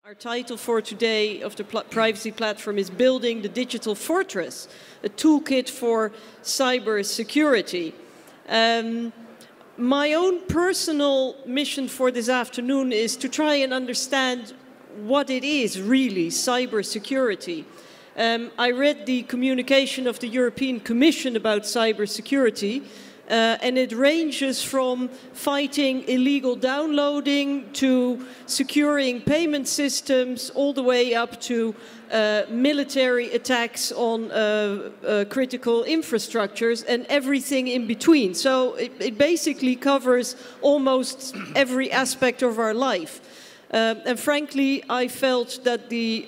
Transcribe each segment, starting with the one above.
Our title for today of the privacy platform is Building the Digital Fortress, a toolkit for cyber security. My own personal mission for this afternoon is to try and understand what it is really, cyber security. I read the communication of the European Commission about cyber security, and it ranges from fighting illegal downloading to securing payment systems, all the way up to military attacks on critical infrastructures and everything in between. So it basically covers almost every aspect of our life. And frankly, I felt that the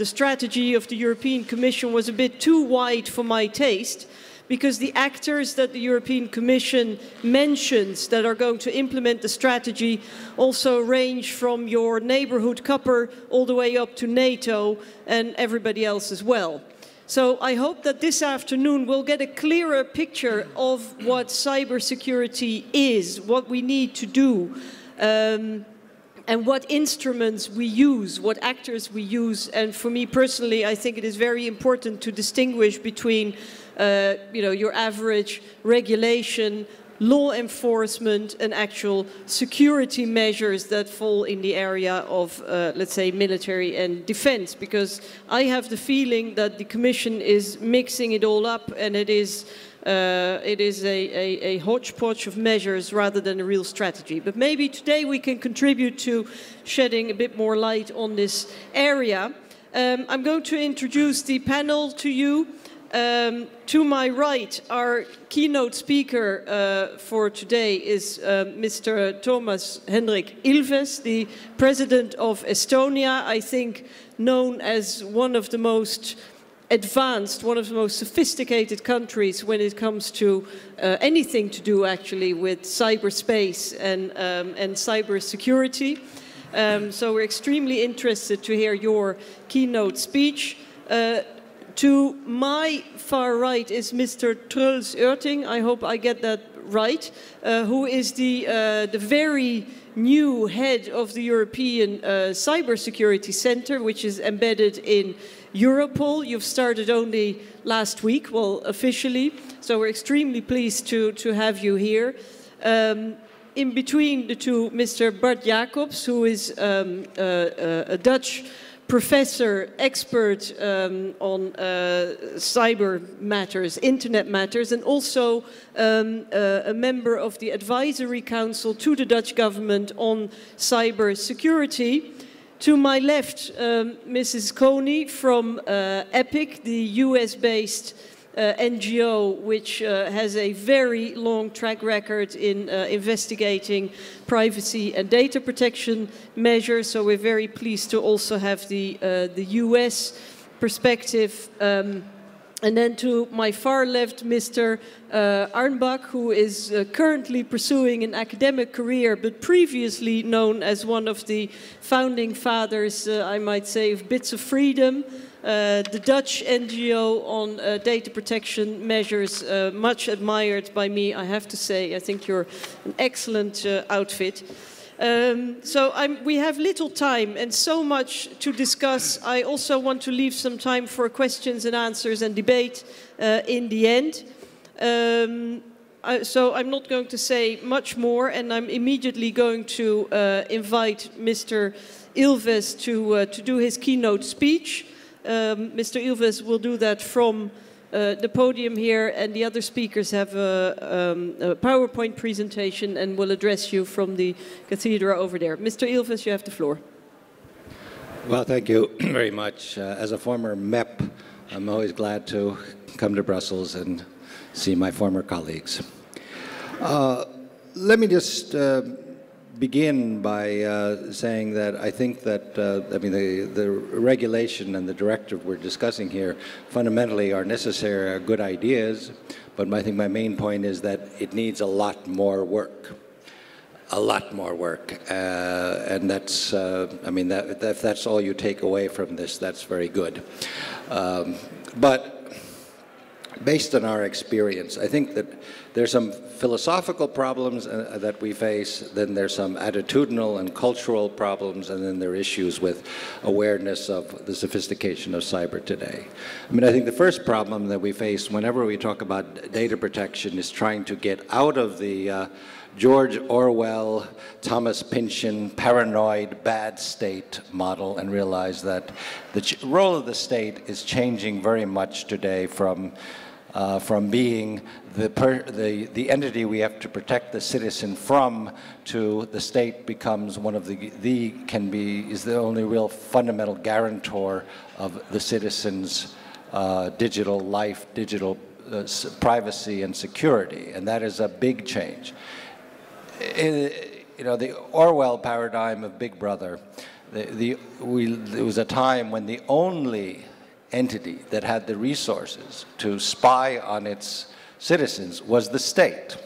strategy of the European Commission was a bit too wide for my taste, because the actors that the European Commission mentions that are going to implement the strategy also range from your neighborhood cupper all the way up to NATO and everybody else as well. So I hope that this afternoon we'll get a clearer picture of what cybersecurity is, what we need to do, and what instruments we use, what actors we use. And for me personally, I think it is very important to distinguish between your average regulation, law enforcement, and actual security measures that fall in the area of, let's say, military and defense. Because I have the feeling that the Commission is mixing it all up, and it is a hodgepodge of measures rather than a real strategy. But maybe today we can contribute to shedding a bit more light on this area. I'm going to introduce the panel to you. To my right, our keynote speaker for today is Mr. Toomas Hendrik Ilves, the President of Estonia, I think known as one of the most advanced, one of the most sophisticated countries when it comes to anything to do actually with cyberspace and cyber security. So we're extremely interested to hear your keynote speech. To my far right is Mr. Troels Oerting, I hope I get that right, who is the very new head of the European Cybersecurity Centre, which is embedded in Europol. You've started only last week, well, officially, so we're extremely pleased to have you here. In between the two, Mr. Bart Jacobs, who is a Dutch professor, expert on cyber matters, internet matters, and also a member of the advisory council to the Dutch government on cyber security. To my left, Mrs. Coney from EPIC, the US-based NGO, which has a very long track record in investigating privacy and data protection measures. So we're very pleased to also have the US perspective. And then to my far left, Mr. Arnbak, who is currently pursuing an academic career, but previously known as one of the founding fathers, I might say, of Bits of Freedom, the Dutch NGO on data protection measures, much admired by me, I have to say. I think you're an excellent outfit. We have little time and so much to discuss. I also want to leave some time for questions and answers and debate in the end. So I'm not going to say much more, and I'm immediately going to invite Mr. Ilves to do his keynote speech. Mr. Ilves will do that from the podium here, and the other speakers have a PowerPoint presentation and will address you from the cathedral over there. Mr. Ilves, you have the floor. Well, thank you very much. As a former MEP, I'm always glad to come to Brussels and see my former colleagues. Let me just begin by saying that I think that the regulation and the directive we're discussing here fundamentally are necessary, are good ideas, but I think my main point is that it needs a lot more work. A lot more work, and that's, if that's all you take away from this, that's very good. But based on our experience. I think that there's some philosophical problems that we face, then there's some attitudinal and cultural problems, and then there are issues with awareness of the sophistication of cyber today. I mean, I think the first problem that we face whenever we talk about data protection is trying to get out of the George Orwell, Thomas Pynchon, paranoid, bad state model and realize that the role of the state is changing very much today from being the entity we have to protect the citizen from to the state becomes one of is the only real fundamental guarantor of the citizen's digital life, digital privacy and security, and that is a big change. You know, the Orwell paradigm of Big Brother, there was a time when the only entity that had the resources to spy on its citizens was the state.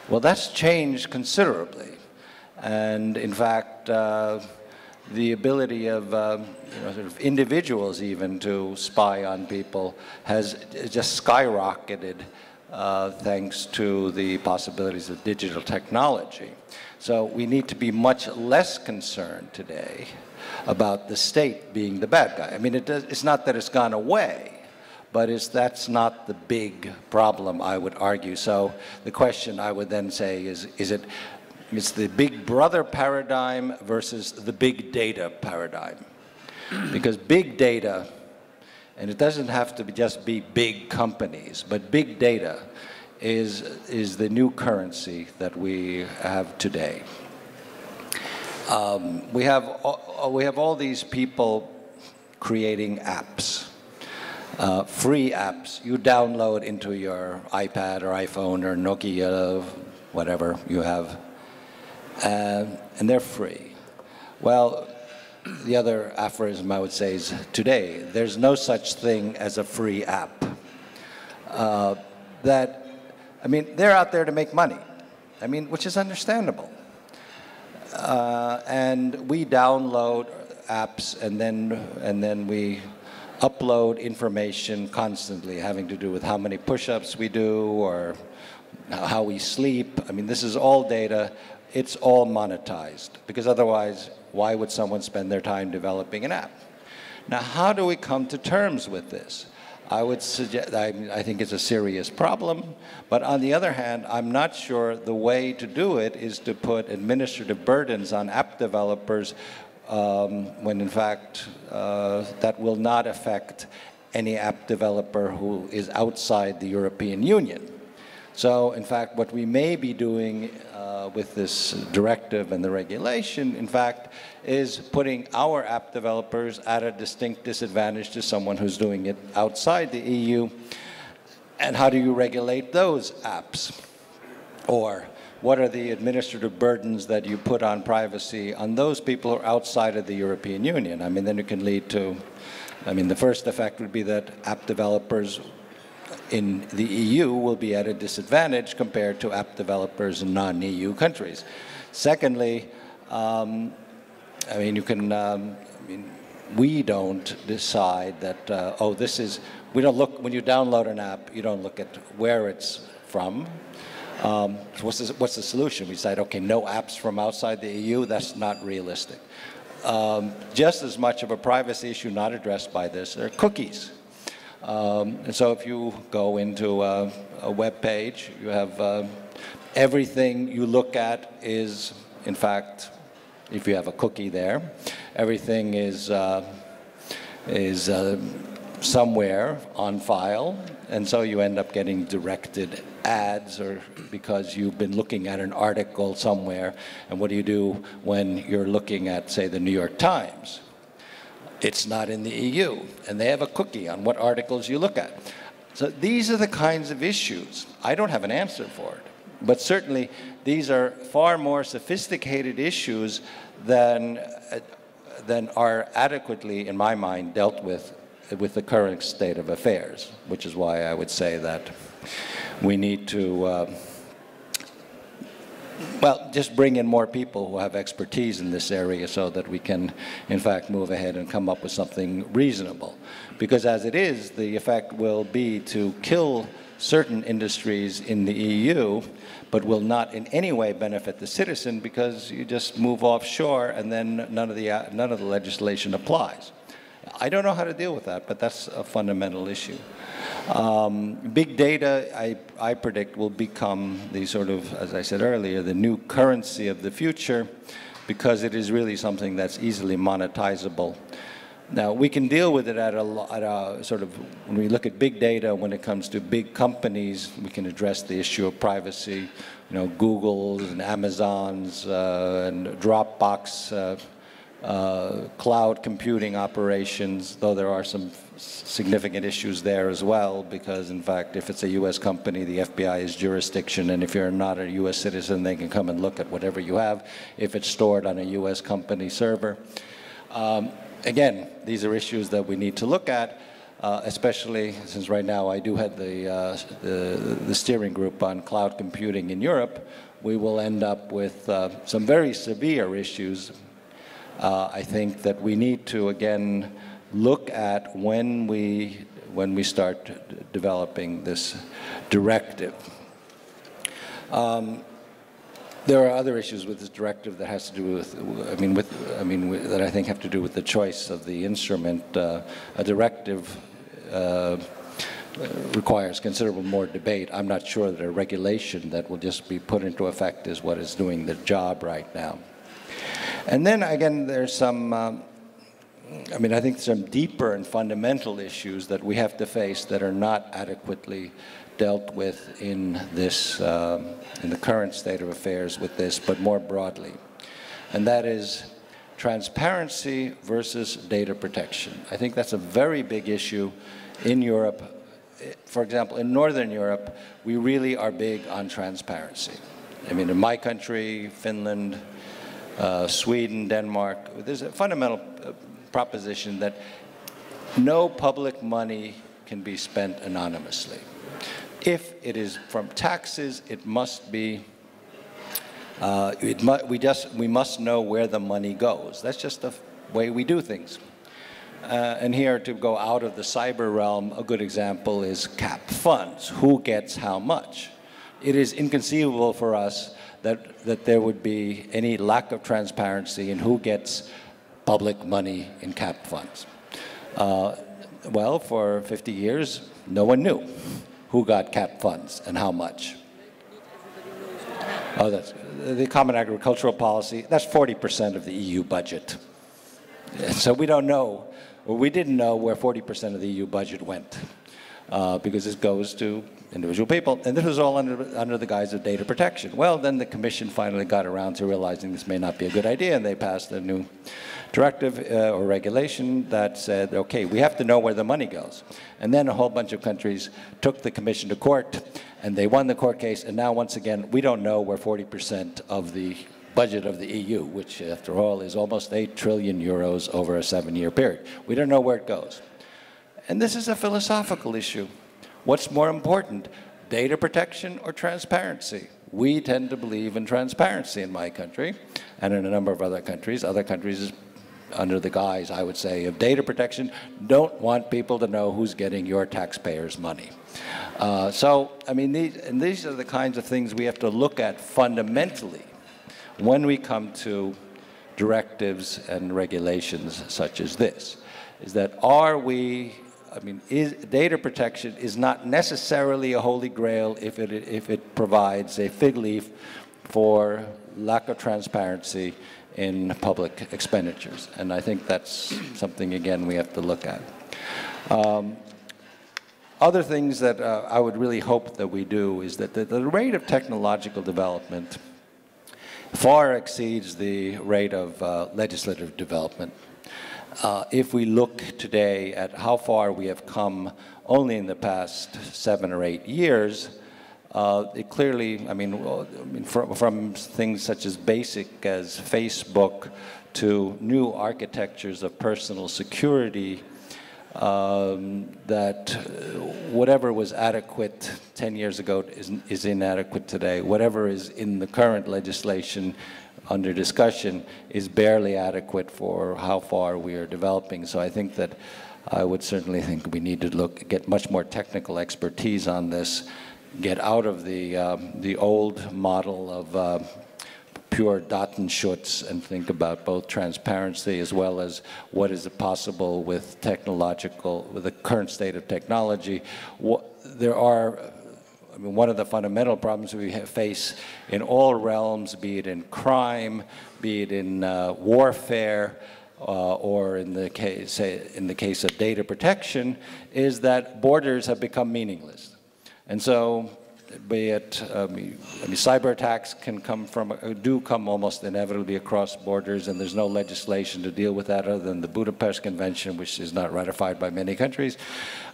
Well, that's changed considerably. And in fact, the ability of sort of individuals even to spy on people has just skyrocketed thanks to the possibilities of digital technology. So we need to be much less concerned today about the state being the bad guy. I mean, it's not that it's gone away, but that's not the big problem, I would argue. So the question I would then say is it's the Big Brother paradigm versus the big data paradigm. Because big data, and it doesn't have to just be big companies, but big data is the new currency that we have today. We have all these people creating apps, free apps you download into your iPad or iPhone or Nokia, whatever you have, and they're free. Well, the other aphorism I would say is today, there's no such thing as a free app. I mean, they're out there to make money, I mean, which is understandable. And we download apps and then we upload information constantly having to do with how many push-ups we do or how we sleep. I mean, this is all data. It's all monetized because otherwise, why would someone spend their time developing an app? Now, how do we come to terms with this? I would suggest, I think it's a serious problem, but on the other hand, I'm not sure the way to do it is to put administrative burdens on app developers when in fact that will not affect any app developer who is outside the European Union. So in fact, what we may be doing with this directive and the regulation, in fact, is putting our app developers at a distinct disadvantage to someone who's doing it outside the EU. And how do you regulate those apps? Or what are the administrative burdens that you put on privacy on those people who are outside of the European Union? I mean, then it can lead to, I mean, the first effect would be that app developers in the EU will be at a disadvantage compared to app developers in non-EU countries. Secondly, I mean, you can, I mean, we don't decide that, oh, this is, we don't look, when you download an app, you don't look at where it's from. So what's the solution? We decide, okay, no apps from outside the EU, that's not realistic. Just as much of a privacy issue not addressed by this are cookies. And so if you go into a web page, you have everything you look at is, in fact, if you have a cookie there, everything is somewhere on file, and so you end up getting directed ads or because you've been looking at an article somewhere, and what do you do when you're looking at, say, the New York Times? It's not in the EU, and they have a cookie on what articles you look at. So these are the kinds of issues. I don't have an answer for it, but certainly these are far more sophisticated issues than are adequately, in my mind, dealt with the current state of affairs, which is why I would say that we need to Well, just bring in more people who have expertise in this area so that we can, in fact, move ahead and come up with something reasonable. Because as it is, the effect will be to kill certain industries in the EU, but will not in any way benefit the citizen because you just move offshore and then none of the legislation applies. I don't know how to deal with that, but that's a fundamental issue. Big data, I predict, will become the sort of, as I said earlier, the new currency of the future because it is really something that's easily monetizable. Now, we can deal with it at a sort of, when we look at big data, when it comes to big companies, we can address the issue of privacy, you know, Google's and Amazon's and Dropbox, cloud computing operations, though there are some significant issues there as well, because in fact, if it's a US company, the FBI is jurisdiction, and if you're not a US citizen, they can come and look at whatever you have if it's stored on a US company server. Again, these are issues that we need to look at, especially since right now I do have the steering group on cloud computing in Europe. We will end up with some very severe issues. I think that we need to, again, look at when we start developing this directive. There are other issues with this directive that has to do with, that I think have to do with the choice of the instrument. A directive requires considerable more debate. I'm not sure that a regulation that will just be put into effect is what is doing the job right now. And then again, there's some, I think some deeper and fundamental issues that we have to face that are not adequately dealt with in this, in the current state of affairs with this, but more broadly. And that is transparency versus data protection. I think that's a very big issue in Europe. For example, in Northern Europe, we really are big on transparency. I mean, in my country, Finland, Sweden, Denmark, there's a fundamental proposition that no public money can be spent anonymously. If it is from taxes, it must be, we must know where the money goes. That's just the way we do things. And here, to go out of the cyber realm, a good example is cap funds. Who gets how much? It is inconceivable for us that there would be any lack of transparency in who gets public money in cap funds. Well, for 50 years, no one knew who got cap funds and how much. Oh, that's the Common Agricultural Policy. That's 40% of the EU budget. So we don't know, or we didn't know where 40% of the EU budget went, because it goes to individual people. And this was all under the guise of data protection. Well, then the Commission finally got around to realizing this may not be a good idea, and they passed a new directive or regulation that said, okay, we have to know where the money goes. And then a whole bunch of countries took the Commission to court, and they won the court case, and now once again, we don't know where 40% of the budget of the EU, which after all is almost 8 trillion euros over a 7-year period. We don't know where it goes. And this is a philosophical issue. What's more important, data protection or transparency? We tend to believe in transparency in my country and in a number of other countries. Other countries, under the guise, I would say, of data protection, don't want people to know who's getting your taxpayers' money. So, I mean, these are the kinds of things we have to look at fundamentally when we come to directives and regulations such as this, is that data protection is not necessarily a holy grail if it provides a fig leaf for lack of transparency in public expenditures. And I think that's something, again, we have to look at. Other things that I would really hope that we do is that the rate of technological development far exceeds the rate of legislative development. If we look today at how far we have come only in the past 7 or 8 years, it clearly, from things such as basic as Facebook to new architectures of personal security, that whatever was adequate 10 years ago is inadequate today. Whatever is in the current legislation under discussion is barely adequate for how far we are developing. So I think that I would certainly think we need to get much more technical expertise on this, get out of the old model of pure Datenschutz and think about both transparency as well as what is possible with the current state of technology. There are, I mean, one of the fundamental problems we face in all realms, be it in crime, be it in warfare, or in the case of data protection, is that borders have become meaningless. And so, be it, cyber attacks do come almost inevitably across borders, and there's no legislation to deal with that other than the Budapest Convention, which is not ratified by many countries.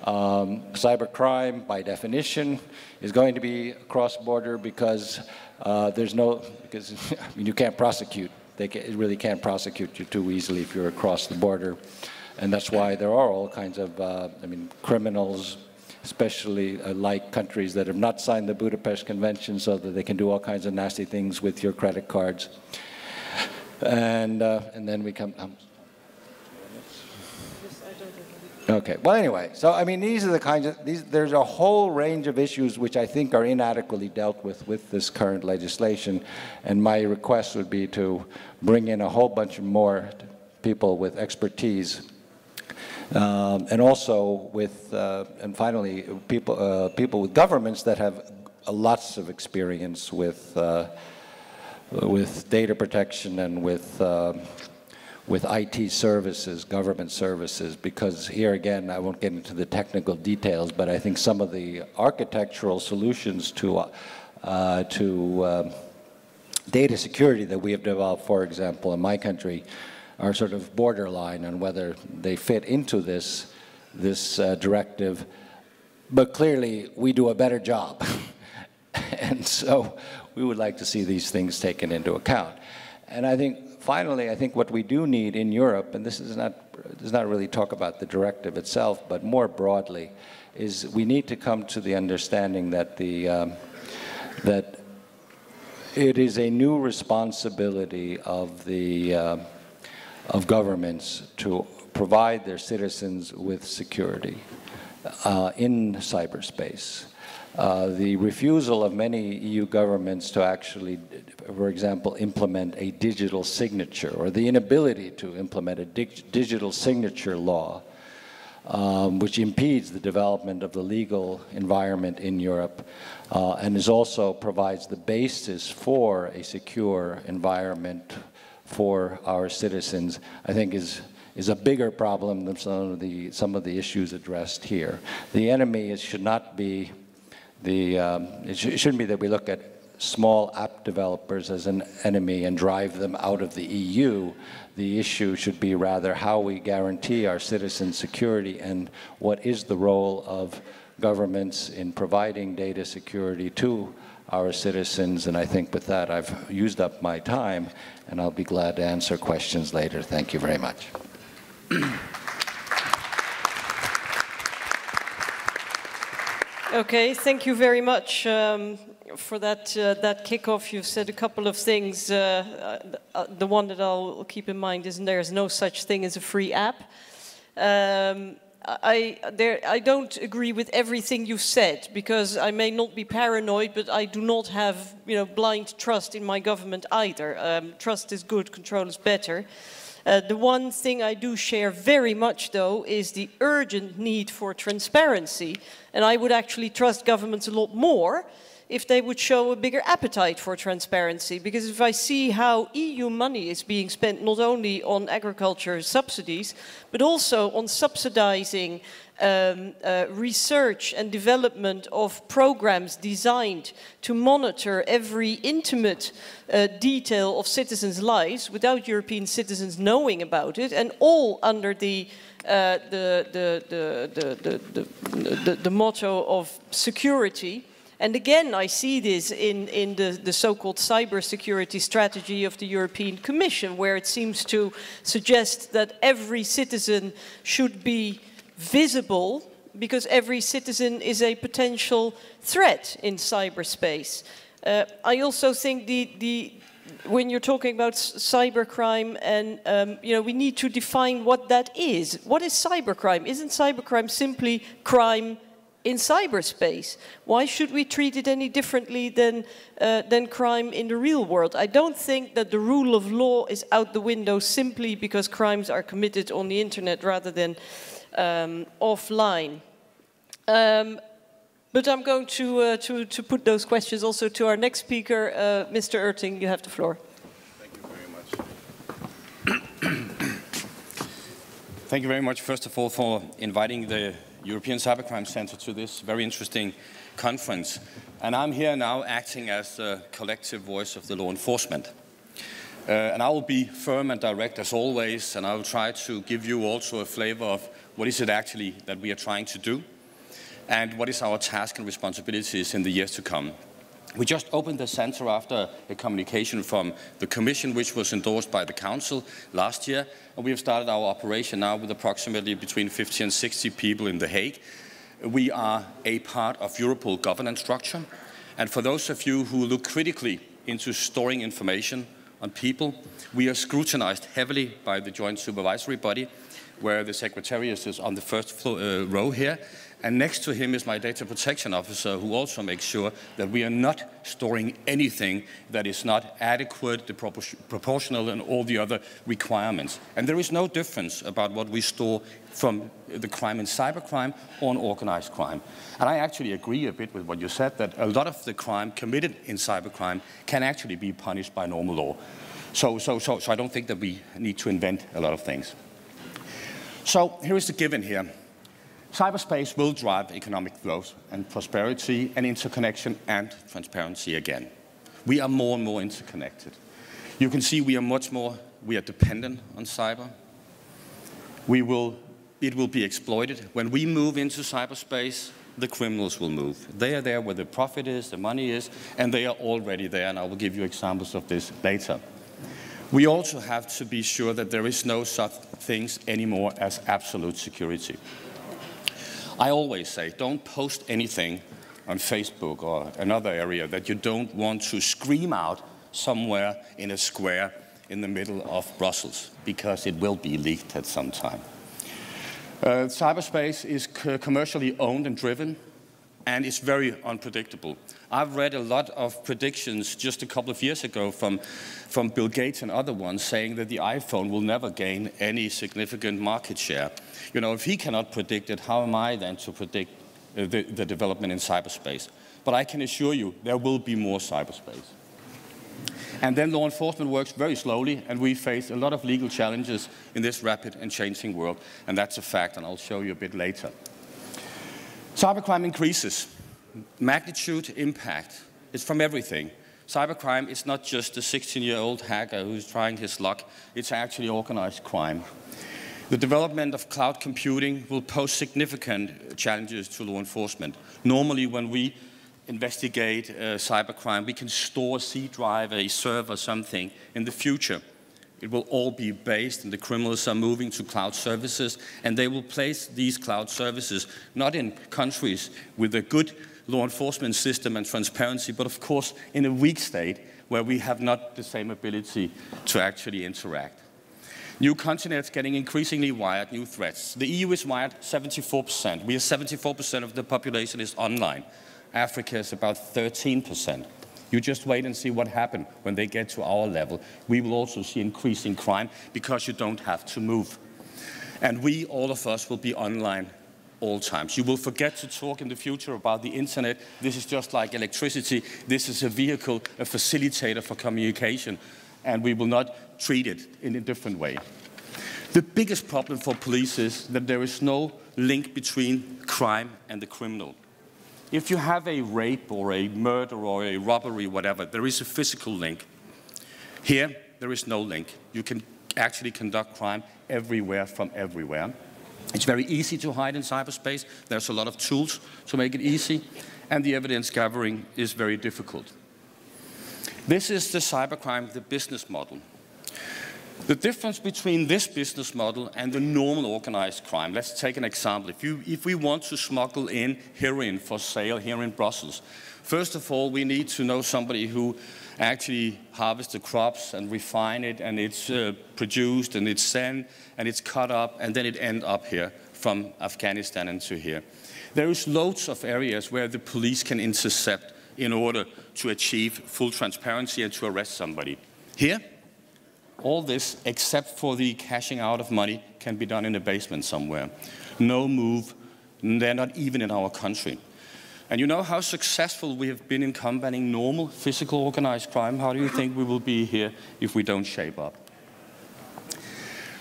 Cybercrime, by definition, is going to be cross-border because you can't prosecute. They really can't prosecute you too easily if you're across the border, and that's why there are all kinds of, criminals, especially like countries that have not signed the Budapest Convention, so that they can do all kinds of nasty things with your credit cards. And then we come. Okay. Well, anyway, so I mean, these are the kinds of there's a whole range of issues which I think are inadequately dealt with this current legislation, and my request would be to bring in a whole bunch more people with expertise. And also with, and finally, people with governments that have lots of experience with data protection and with IT services, government services, because here again, I won't get into the technical details, but I think some of the architectural solutions to data security that we have developed, for example, in my country, are sort of borderline on whether they fit into this directive, but clearly we do a better job. And so we would like to see these things taken into account. And I think, finally, I think what we do need in Europe, and this does not really talk about the directive itself, but more broadly, is we need to come to the understanding that that it is a new responsibility of governments to provide their citizens with security in cyberspace. The refusal of many EU governments to actually, for example, implement a digital signature, or the inability to implement a digital signature law, which impedes the development of the legal environment in Europe, and also provides the basis for a secure environment for our citizens, I think is a bigger problem than some of the issues addressed here. The enemy should not be it shouldn't be that we look at small app developers as an enemy and drive them out of the EU. The issue should be rather how we guarantee our citizens' security and what is the role of governments in providing data security to our citizens. And I think with that I've used up my time, and I'll be glad to answer questions later. Thank you very much. Okay, thank you very much for that kickoff. You've said a couple of things. The one that I'll keep in mind is there's no such thing as a free app. I don't agree with everything you've said, because I may not be paranoid, but I do not have blind trust in my government either. Trust is good, control is better. The one thing I do share very much, though, is the urgent need for transparency. And I would actually trust governments a lot more if they would show a bigger appetite for transparency. Because if I see how EU money is being spent not only on agriculture subsidies, but also on subsidizing research and development of programs designed to monitor every intimate detail of citizens' lives without European citizens knowing about it, and all under the motto of security. And again, I see this in the so-called cybersecurity strategy of the European Commission, where it seems to suggest that every citizen should be visible, because every citizen is a potential threat in cyberspace. I also think when you're talking about cybercrime, and you know, we need to define what that is. What is cybercrime? Isn't cybercrime simply crime in cyberspace? Why should we treat it any differently than crime in the real world? I don't think that the rule of law is out the window simply because crimes are committed on the internet rather than offline. But I'm going to put those questions also to our next speaker, Mr. Oerting. You have the floor. Thank you very much. Thank you very much, first of all, for inviting the European Cybercrime Centre to this very interesting conference. And I'm here now acting as the collective voice of the law enforcement. And I will be firm and direct as always, and I will try to give you also a flavor of what is it actually that we are trying to do, and what is our task and responsibilities in the years to come. We just opened the centre after a communication from the Commission, which was endorsed by the Council last year, and we have started our operation now with approximately between 50 and 60 people in The Hague. We are a part of Europol governance structure, and for those of you who look critically into storing information on people, we are scrutinized heavily by the Joint Supervisory Body, where the Secretariat is on the first row here. And next to him is my data protection officer, who also makes sure that we are not storing anything that is not adequate, proportional, and all the other requirements. And there is no difference about what we store from the crime in cybercrime or in organized crime. And I actually agree a bit with what you said, that a lot of the crime committed in cybercrime can actually be punished by normal law. So I don't think that we need to invent a lot of things. So here is the given here. Cyberspace will drive economic growth and prosperity and interconnection and transparency again. We are more and more interconnected. You can see we are dependent on cyber. It will be exploited. When we move into cyberspace, the criminals will move. They are there where the profit is, the money is, and they are already there, and I will give you examples of this later. We also have to be sure that there is no such things anymore as absolute security. I always say, don't post anything on Facebook or another area that you don't want to scream out somewhere in a square in the middle of Brussels, because it will be leaked at some time. Cyberspace is commercially owned and driven, and it's very unpredictable. I've read a lot of predictions just a couple of years ago from Bill Gates and other ones saying that the iPhone will never gain any significant market share. You know, if he cannot predict it, how am I then to predict the development in cyberspace? But I can assure you, there will be more cyberspace. And then law enforcement works very slowly, and we face a lot of legal challenges in this rapid and changing world, and that's a fact, and I'll show you a bit later. Cybercrime increases. Magnitude, impact, it's from everything. Cybercrime is not just a 16-year-old hacker who's trying his luck, it's actually organized crime. The development of cloud computing will pose significant challenges to law enforcement. Normally, when we investigate cybercrime, we can store a C drive, a server, something. In the future, it will all be based, and the criminals are moving to cloud services, and they will place these cloud services not in countries with a good law enforcement system and transparency, but of course in a weak state where we have not the same ability to actually interact. New continents getting increasingly wired, new threats. The EU is wired 74%. We are 74% of the population is online. Africa is about 13%. You just wait and see what happens when they get to our level. We will also see increasing crime because you don't have to move. And we, all of us, will be online all times. You will forget to talk in the future about the internet. This is just like electricity. This is a vehicle, a facilitator for communication, and we will not treat it in a different way. The biggest problem for police is that there is no link between crime and the criminal. If you have a rape or a murder or a robbery, whatever, there is a physical link. Here, there is no link. You can actually conduct crime everywhere from everywhere. It's very easy to hide in cyberspace. There's a lot of tools to make it easy, and the evidence gathering is very difficult. This is the cybercrime, the business model. The difference between this business model and the normal organized crime, let's take an example. If we want to smuggle in heroin for sale here in Brussels, first of all, we need to know somebody who actually harvests the crops and refine it, and it's produced, and it's sent, and it's cut up, and then it ends up here from Afghanistan into here. There is loads of areas where the police can intercept in order to achieve full transparency and to arrest somebody. Here, all this, except for the cashing out of money, can be done in a basement somewhere. No move, they're not even in our country. And you know how successful we have been in combating normal physical organized crime? How do you think we will be here if we don't shape up?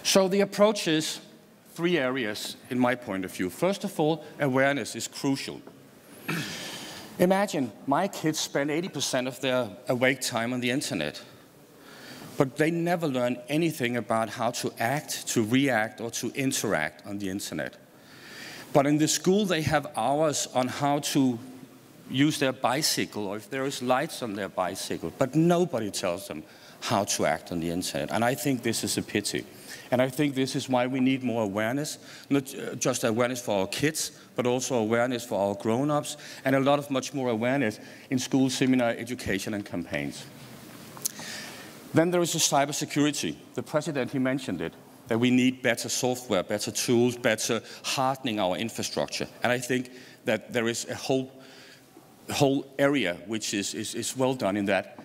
So the approach is 3 areas in my point of view. First of all, awareness is crucial. Imagine my kids spend 80% of their awake time on the internet. But they never learn anything about how to act, to react, or to interact on the internet. But in the school, they have hours on how to use their bicycle, or if there is lights on their bicycle. But nobody tells them how to act on the internet. And I think this is a pity. And I think this is why we need more awareness, not just awareness for our kids, but also awareness for our grown-ups, and a lot of much more awareness in school, seminar, education, and campaigns. Then there is the cybersecurity. The President, he mentioned it, that we need better software, better tools, better hardening our infrastructure. And I think that there is a whole area which is well done in that.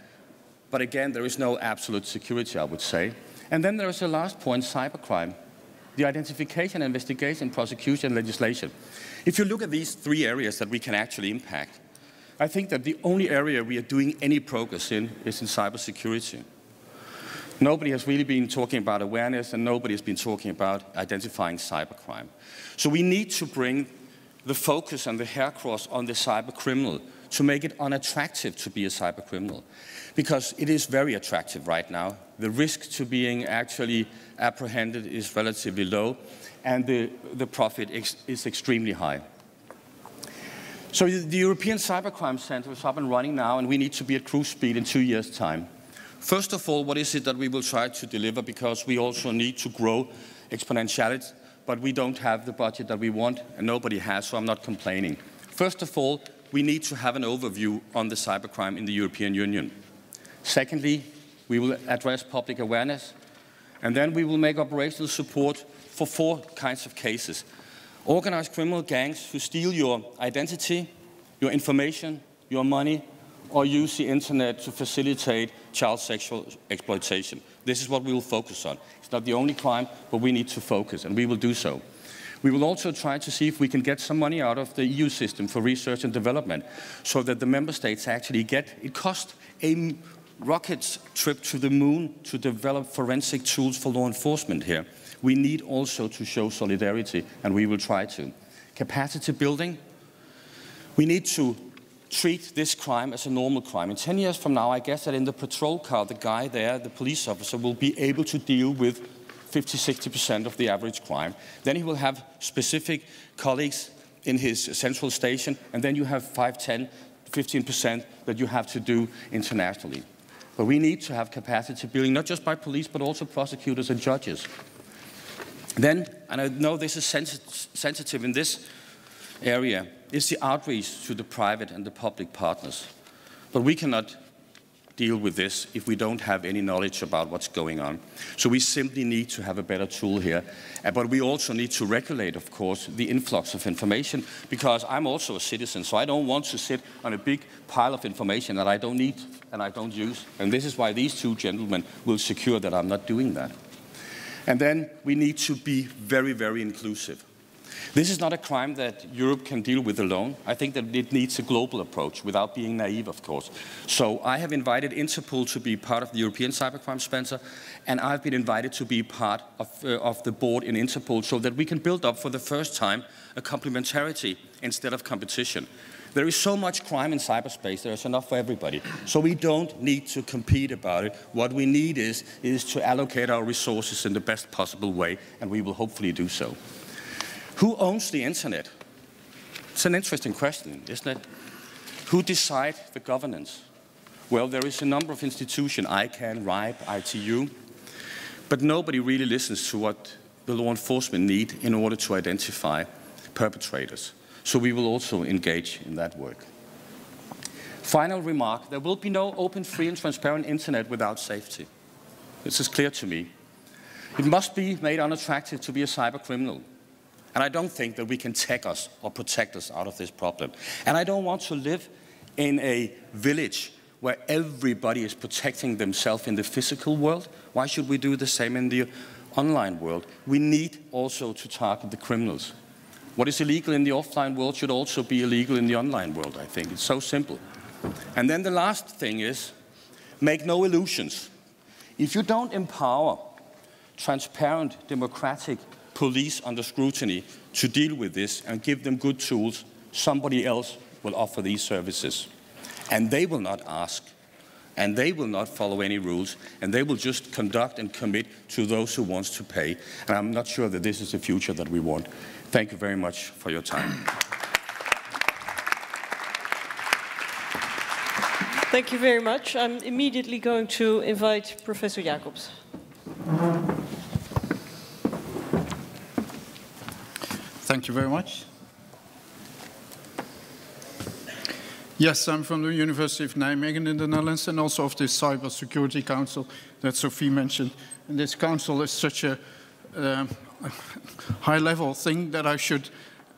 But again, there is no absolute security, I would say. And then there is the last point, cybercrime. The identification, investigation, prosecution, legislation. If you look at these 3 areas that we can actually impact, I think that the only area we are doing any progress in is in cybersecurity. Nobody has really been talking about awareness, and nobody has been talking about identifying cybercrime. So we need to bring the focus and the hair cross on the cyber criminal to make it unattractive to be a cyber criminal. Because it is very attractive right now. The risk to being actually apprehended is relatively low, and the profit is extremely high. So the European Cybercrime Centre is up and running now, and we need to be at cruise speed in 2 years' time. First of all, what is it that we will try to deliver? Because we also need to grow exponentially, but we don't have the budget that we want, and nobody has, so I'm not complaining. First of all, we need to have an overview on the cybercrime in the European Union. Secondly, we will address public awareness, and then we will make operational support for 4 kinds of cases. Organized criminal gangs who steal your identity, your information, your money, or use the internet to facilitate child sexual exploitation. This is what we will focus on. It's not the only crime, but we need to focus, and we will do so. We will also try to see if we can get some money out of the EU system for research and development, so that the member states actually get, it costs a rocket trip to the moon to develop forensic tools for law enforcement here. We need also to show solidarity, and we will try to. Capacity building. We need to treat this crime as a normal crime. In 10 years from now, I guess that in the patrol car, the guy there, the police officer, will be able to deal with 50–60% of the average crime. Then he will have specific colleagues in his central station, and then you have 5, 10, 15% that you have to do internationally. But we need to have capacity building, not just by police, but also prosecutors and judges. Then, and I know this is sensitive in this area, is the outreach to the private and the public partners. But we cannot deal with this if we don't have any knowledge about what's going on. So we simply need to have a better tool here. But we also need to regulate, of course, the influx of information, because I'm also a citizen, so I don't want to sit on a big pile of information that I don't need and I don't use. And this is why these 2 gentlemen will secure that I'm not doing that. And then we need to be very, very inclusive. This is not a crime that Europe can deal with alone. I think that it needs a global approach, without being naive, of course. So I have invited Interpol to be part of the European Cybercrime Centre, and I've been invited to be part of the board in Interpol, so that we can build up for the first time a complementarity instead of competition. There is so much crime in cyberspace, there is enough for everybody. So we don't need to compete about it. What we need is to allocate our resources in the best possible way, and we will hopefully do so. Who owns the internet? It's an interesting question, isn't it? Who decides the governance? Well, there is a number of institutions, ICANN, RIPE, ITU. But nobody really listens to what the law enforcement need in order to identify perpetrators. So we will also engage in that work. Final remark, there will be no open, free and transparent internet without safety. This is clear to me. It must be made unattractive to be a cyber criminal. And I don't think that we can take us or protect us out of this problem. And I don't want to live in a village where everybody is protecting themselves in the physical world. Why should we do the same in the online world? We need also to target the criminals. What is illegal in the offline world should also be illegal in the online world, I think. It's so simple. And then the last thing is, make no illusions. If you don't empower transparent, democratic police under scrutiny to deal with this and give them good tools, somebody else will offer these services. And they will not ask, and they will not follow any rules, and they will just conduct and commit to those who want to pay. And I'm not sure that this is the future that we want. Thank you very much for your time. Thank you very much. I'm immediately going to invite Professor Jacobs. Thank you very much. Yes, I'm from the University of Nijmegen in the Netherlands and also of the Cyber Security Council that Sophie mentioned. And this council is such a high-level thing that I should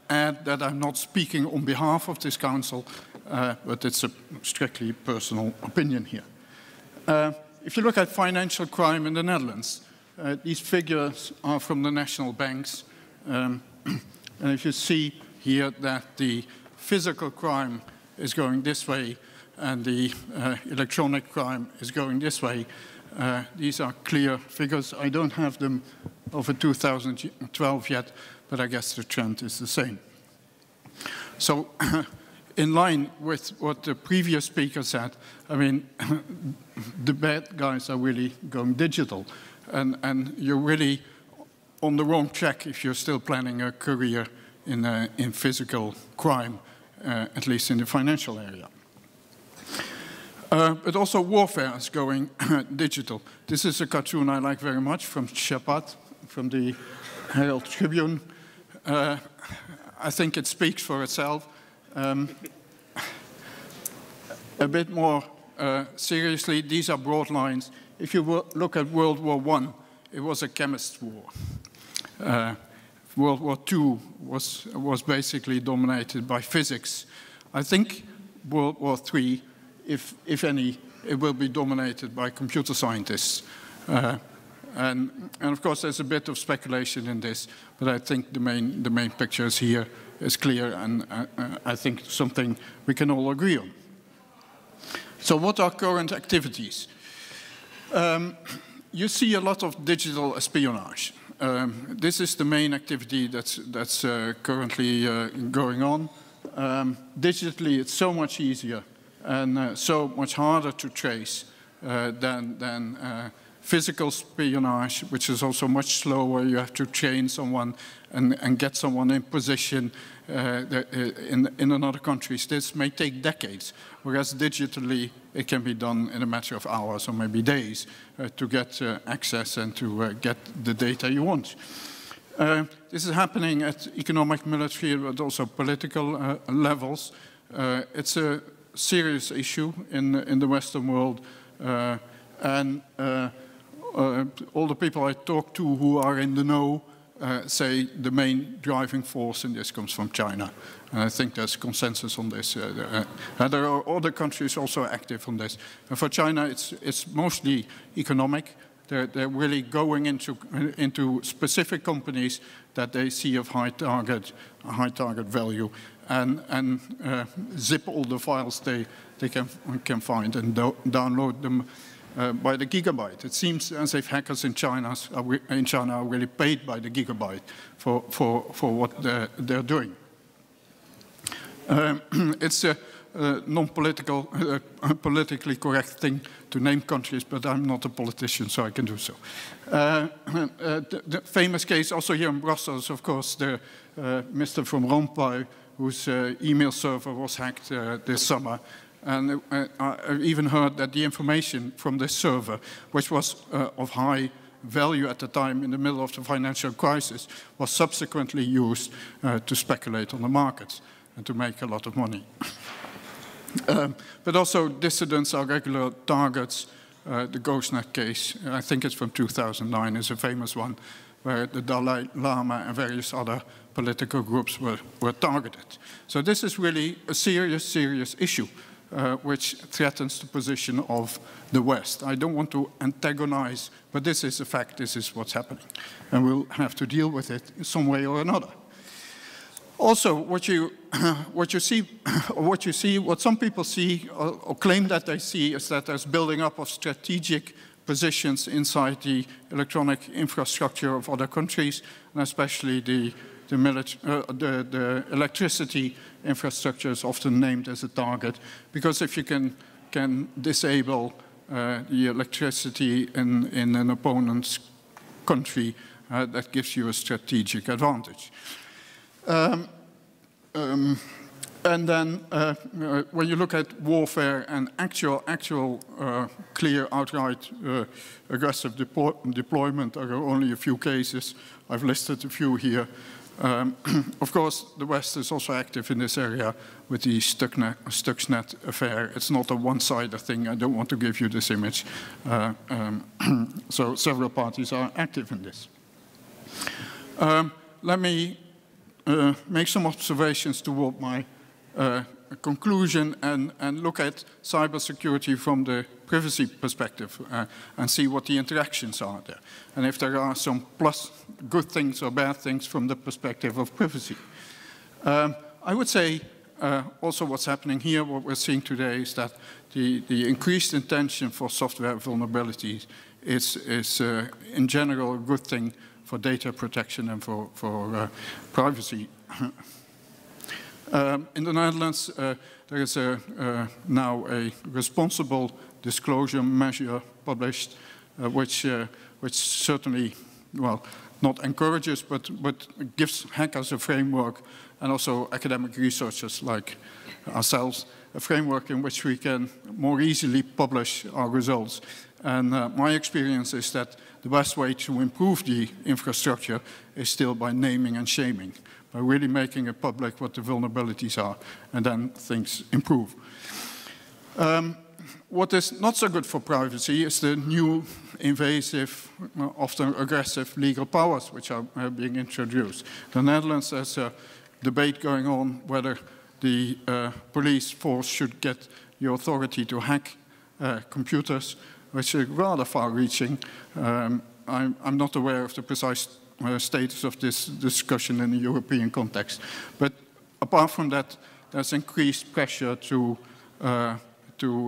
add that I'm not speaking on behalf of this council, but it's a strictly personal opinion here. If you look at financial crime in the Netherlands, these figures are from the national banks. And if you see here that the physical crime is going this way and the electronic crime is going this way, these are clear figures. I don't have them over 2012 yet, but I guess the trend is the same. So in line with what the previous speaker said, I mean, the bad guys are really going digital. And you're really on the wrong track if you're still planning a career in physical crime, at least in the financial area. But also warfare is going digital. This is a cartoon I like very much from Shepard, from the Herald Tribune. I think it speaks for itself. A bit more seriously, these are broad lines. If you look at World War I, it was a chemist's war. World War II was basically dominated by physics. I think World War III, if any, it will be dominated by computer scientists. And of course, there's a bit of speculation in this, but I think the main picture here is clear, and I think something we can all agree on. So what are current activities? You see a lot of digital espionage. This is the main activity that's currently going on. Digitally, it's so much easier and so much harder to trace than physical espionage, which is also much slower. You have to train someone and get someone in position in another countries. This may take decades, whereas digitally it can be done in a matter of hours or maybe days to get access and to get the data you want. This is happening at economic, military, but also political levels. It's a serious issue in the Western world, and all the people I talk to who are in the know say the main driving force in this comes from China. And I think there's consensus on this. There are other countries also active on this. And for China, it's mostly economic. They're really going into specific companies that they see of high target value, and zip all the files they can find and download them by the gigabyte. It seems as if hackers in China are really paid by the gigabyte for what they're doing. It's a non-political, politically correct thing to name countries, but I'm not a politician, so I can do so. The famous case also here in Brussels, of course, the Mr. Van Rompuy, whose email server was hacked this summer. And I've even heard that the information from this server, which was of high value at the time in the middle of the financial crisis was subsequently used to speculate on the markets and to make a lot of money. But also dissidents are regular targets. The GhostNet case, I think it's from 2009, is a famous one, where the Dalai Lama and various other political groups were targeted. So this is really a serious, serious issue, which threatens the position of the West. I don't want to antagonize, but this is a fact, this is what's happening. And we'll have to deal with it in some way or another. Also, what some people see or claim that they see is that there's building up of strategic positions inside the electronic infrastructure of other countries, and especially the electricity infrastructure is often named as a target, because if you can disable the electricity in an opponent's country, that gives you a strategic advantage. And then when you look at warfare and actual clear, outright aggressive deployment, there are only a few cases. I've listed a few here. Of course, the West is also active in this area with the Stuxnet affair. It's not a one-sided thing. I don't want to give you this image. So several parties are active in this. Let me make some observations toward my conclusion and look at cybersecurity from the privacy perspective and see what the interactions are there, and if there are some good things or bad things from the perspective of privacy. I would say also what's happening here, what we're seeing today, is that the increased intention for software vulnerabilities is in general a good thing for data protection and for privacy. In the Netherlands, there is now a responsible disclosure measure published, which certainly, well, not encourages, but gives hackers a framework, and also academic researchers like ourselves, a framework in which we can more easily publish our results. And my experience is that the best way to improve the infrastructure is still by naming and shaming, by really making it public what the vulnerabilities are, and then things improve. What is not so good for privacy is the new invasive, often aggressive legal powers which are being introduced. The Netherlands has a debate going on whether the police force should get the authority to hack computers, which is rather far-reaching. I'm not aware of the precise status of this discussion in the European context. But apart from that, there's increased pressure to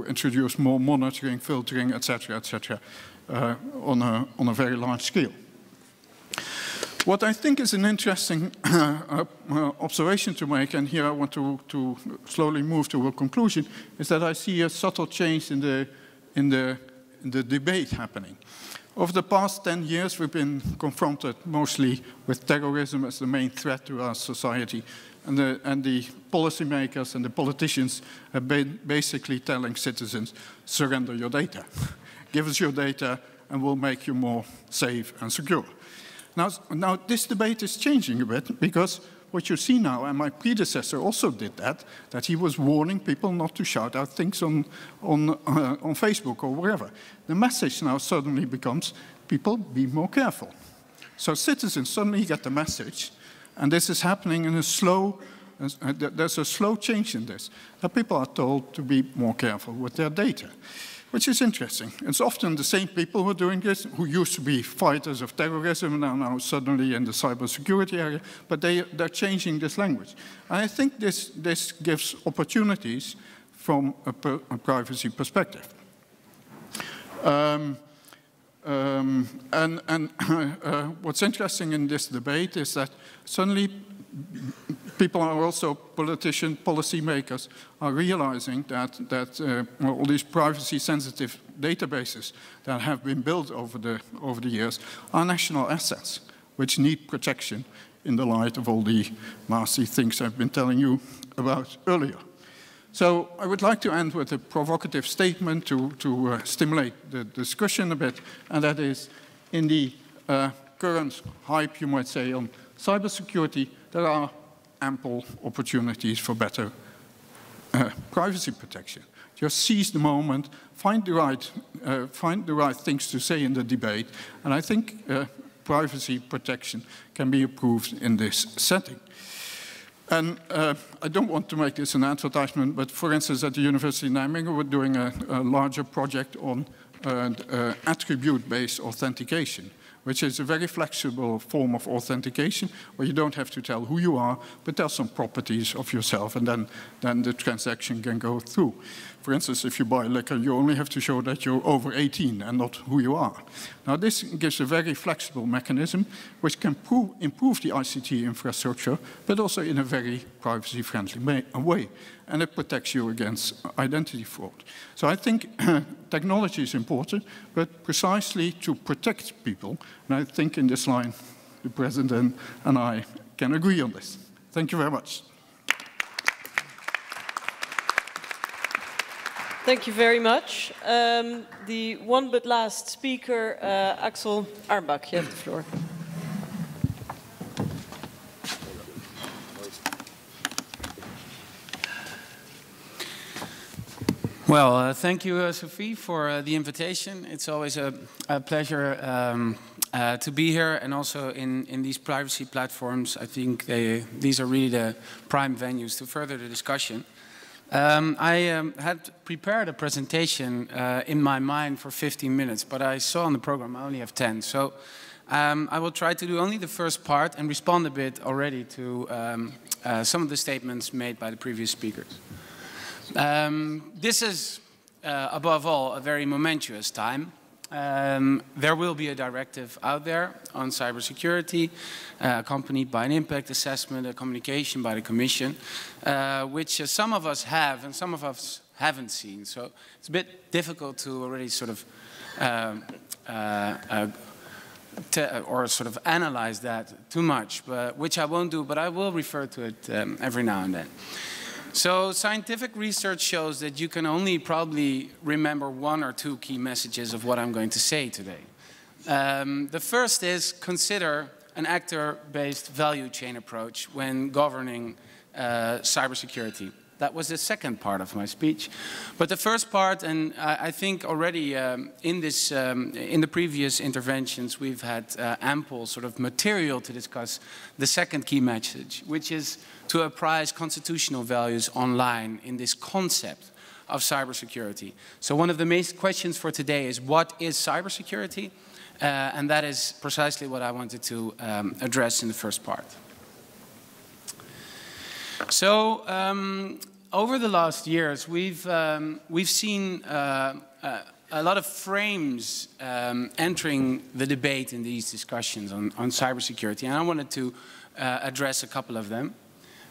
introduce more monitoring, filtering, etc., on a very large scale. What I think is an interesting observation to make, and here I want to slowly move to a conclusion, is that I see a subtle change in the debate happening. Over the past 10 years, we've been confronted mostly with terrorism as the main threat to our society. And the policymakers and the politicians have been basically telling citizens, surrender your data. Give us your data and we'll make you more safe and secure. Now this debate is changing a bit, because what you see now, and my predecessor also did that he was warning people not to shout out things on Facebook or wherever. The message now suddenly becomes, people, be more careful. So citizens suddenly get the message, and this is happening in a slow, there's a slow change in this, that people are told to be more careful with their data, which is interesting. It's often the same people who are doing this, who used to be fighters of terrorism, and are now suddenly in the cybersecurity area, but they're changing this language. And I think this gives opportunities from a privacy perspective. What's interesting in this debate is that suddenly people are also, politicians, policymakers, are realizing that all these privacy-sensitive databases that have been built over the years are national assets, which need protection in the light of all the nasty things I've been telling you about earlier. So I would like to end with a provocative statement to stimulate the discussion a bit, and that is, in the current hype, you might say, on cybersecurity, there are ample opportunities for better privacy protection. Just seize the moment, find the right things to say in the debate, and I think privacy protection can be improved in this setting. And I don't want to make this an advertisement, but for instance, at the University of Nijmegen, we're doing a larger project on attribute-based authentication, which is a very flexible form of authentication where you don't have to tell who you are, but tell some properties of yourself, and then the transaction can go through. For instance, if you buy liquor, you only have to show that you're over 18 and not who you are. Now, this gives a very flexible mechanism which can improve the ICT infrastructure, but also in a very privacy-friendly way. And it protects you against identity fraud. So I think technology is important, but precisely to protect people. And I think in this line, the President and I can agree on this. Thank you very much. Thank you very much. The one but last speaker, Axel Arnbak, you have the floor. Well, thank you, Sophie, for the invitation. It's always a pleasure to be here, and also in these privacy platforms. I think these are really the prime venues to further the discussion. I had prepared a presentation in my mind for 15 minutes, but I saw on the program I only have 10. So I will try to do only the first part and respond a bit already to some of the statements made by the previous speakers. This is, above all, a very momentous time. There will be a directive out there on cybersecurity, accompanied by an impact assessment, a communication by the Commission, which some of us have and some of us haven't seen. So it's a bit difficult to already sort of analyze that too much, which I won't do, but I will refer to it every now and then. So scientific research shows that you can only probably remember one or two key messages of what I'm going to say today. The first is consider an actor-based value chain approach when governing cybersecurity. That was the second part of my speech. But the first part, and I think already in the previous interventions, we've had ample sort of material to discuss the second key message, which is to apprise constitutional values online in this concept of cybersecurity. So one of the main questions for today is, what is cybersecurity? And that is precisely what I wanted to address in the first part. So over the last years, we've seen a lot of frames entering the debate in these discussions on cybersecurity, and I wanted to address a couple of them.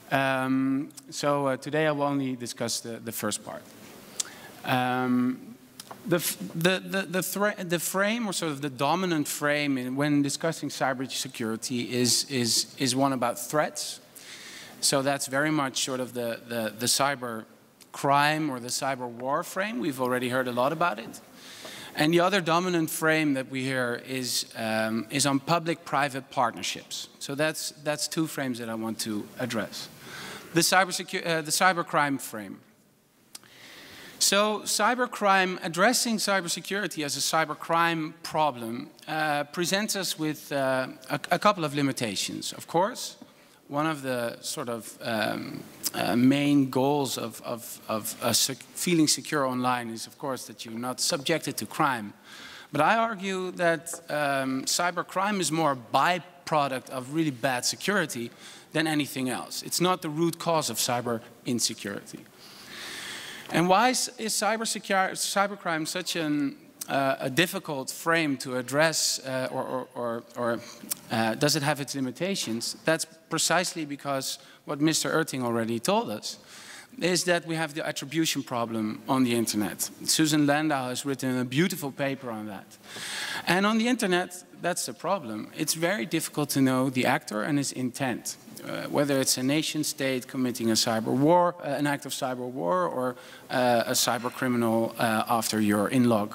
Today I will only discuss the first part. The frame, or sort of the dominant frame when discussing cybersecurity is one about threats. So that's very much sort of the cyber crime or the cyber war frame. We've already heard a lot about it. And the other dominant frame that we hear is on public-private partnerships. So that's two frames that I want to address. The cybercrime frame. So cybercrime, addressing cybersecurity as a cybercrime problem presents us with a couple of limitations. Of course, one of the sort of main goals of feeling secure online is, of course, that you're not subjected to crime. But I argue that cybercrime is more a byproduct of really bad security than anything else. It's not the root cause of cyber insecurity. And why is cybercrime such a difficult frame to address, or does it have its limitations? That's precisely because what Mr. Oerting already told us is that we have the attribution problem on the internet. Susan Landau has written a beautiful paper on that. And on the internet, that's the problem. It's very difficult to know the actor and his intent. Whether it's a nation state committing a cyber war, an act of cyber war, or a cyber criminal after your in-log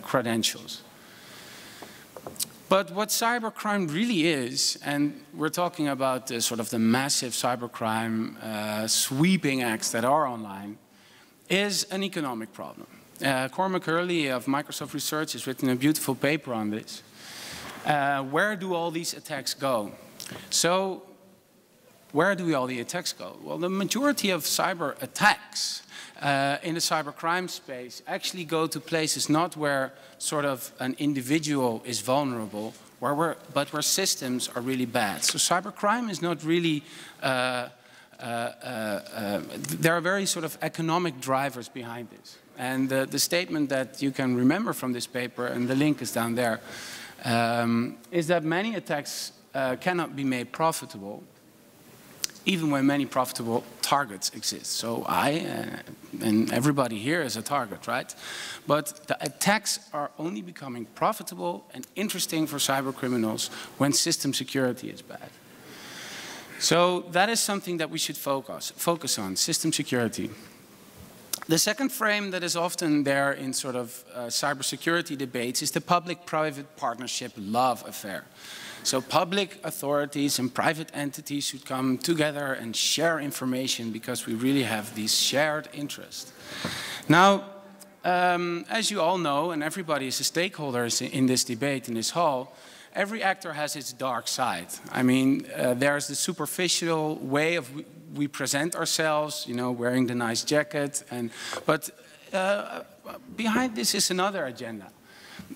credentials. But what cybercrime really is, and we're talking about the sort of the massive cybercrime sweeping acts that are online, is an economic problem. Cormac Hurley of Microsoft Research has written a beautiful paper on this. Where do all these attacks go? So, where do all the attacks go? Well, the majority of cyber attacks in the cybercrime space actually go to places not where sort of an individual is vulnerable, but where systems are really bad. So cybercrime is not really, there are very sort of economic drivers behind this. And the statement that you can remember from this paper, and the link is down there, is that many attacks cannot be made profitable, even when many profitable targets exist. So I and everybody here is a target, right? But the attacks are only becoming profitable and interesting for cyber criminals when system security is bad. So that is something that we should focus on, system security. The second frame that is often there in sort of cybersecurity debates is the public-private partnership love affair. So public authorities and private entities should come together and share information because we really have these shared interests. Now, as you all know, and everybody is a stakeholder in this debate, in this hall, every actor has its dark side. I mean, there's the superficial way of we present ourselves, you know, wearing the nice jacket, but behind this is another agenda.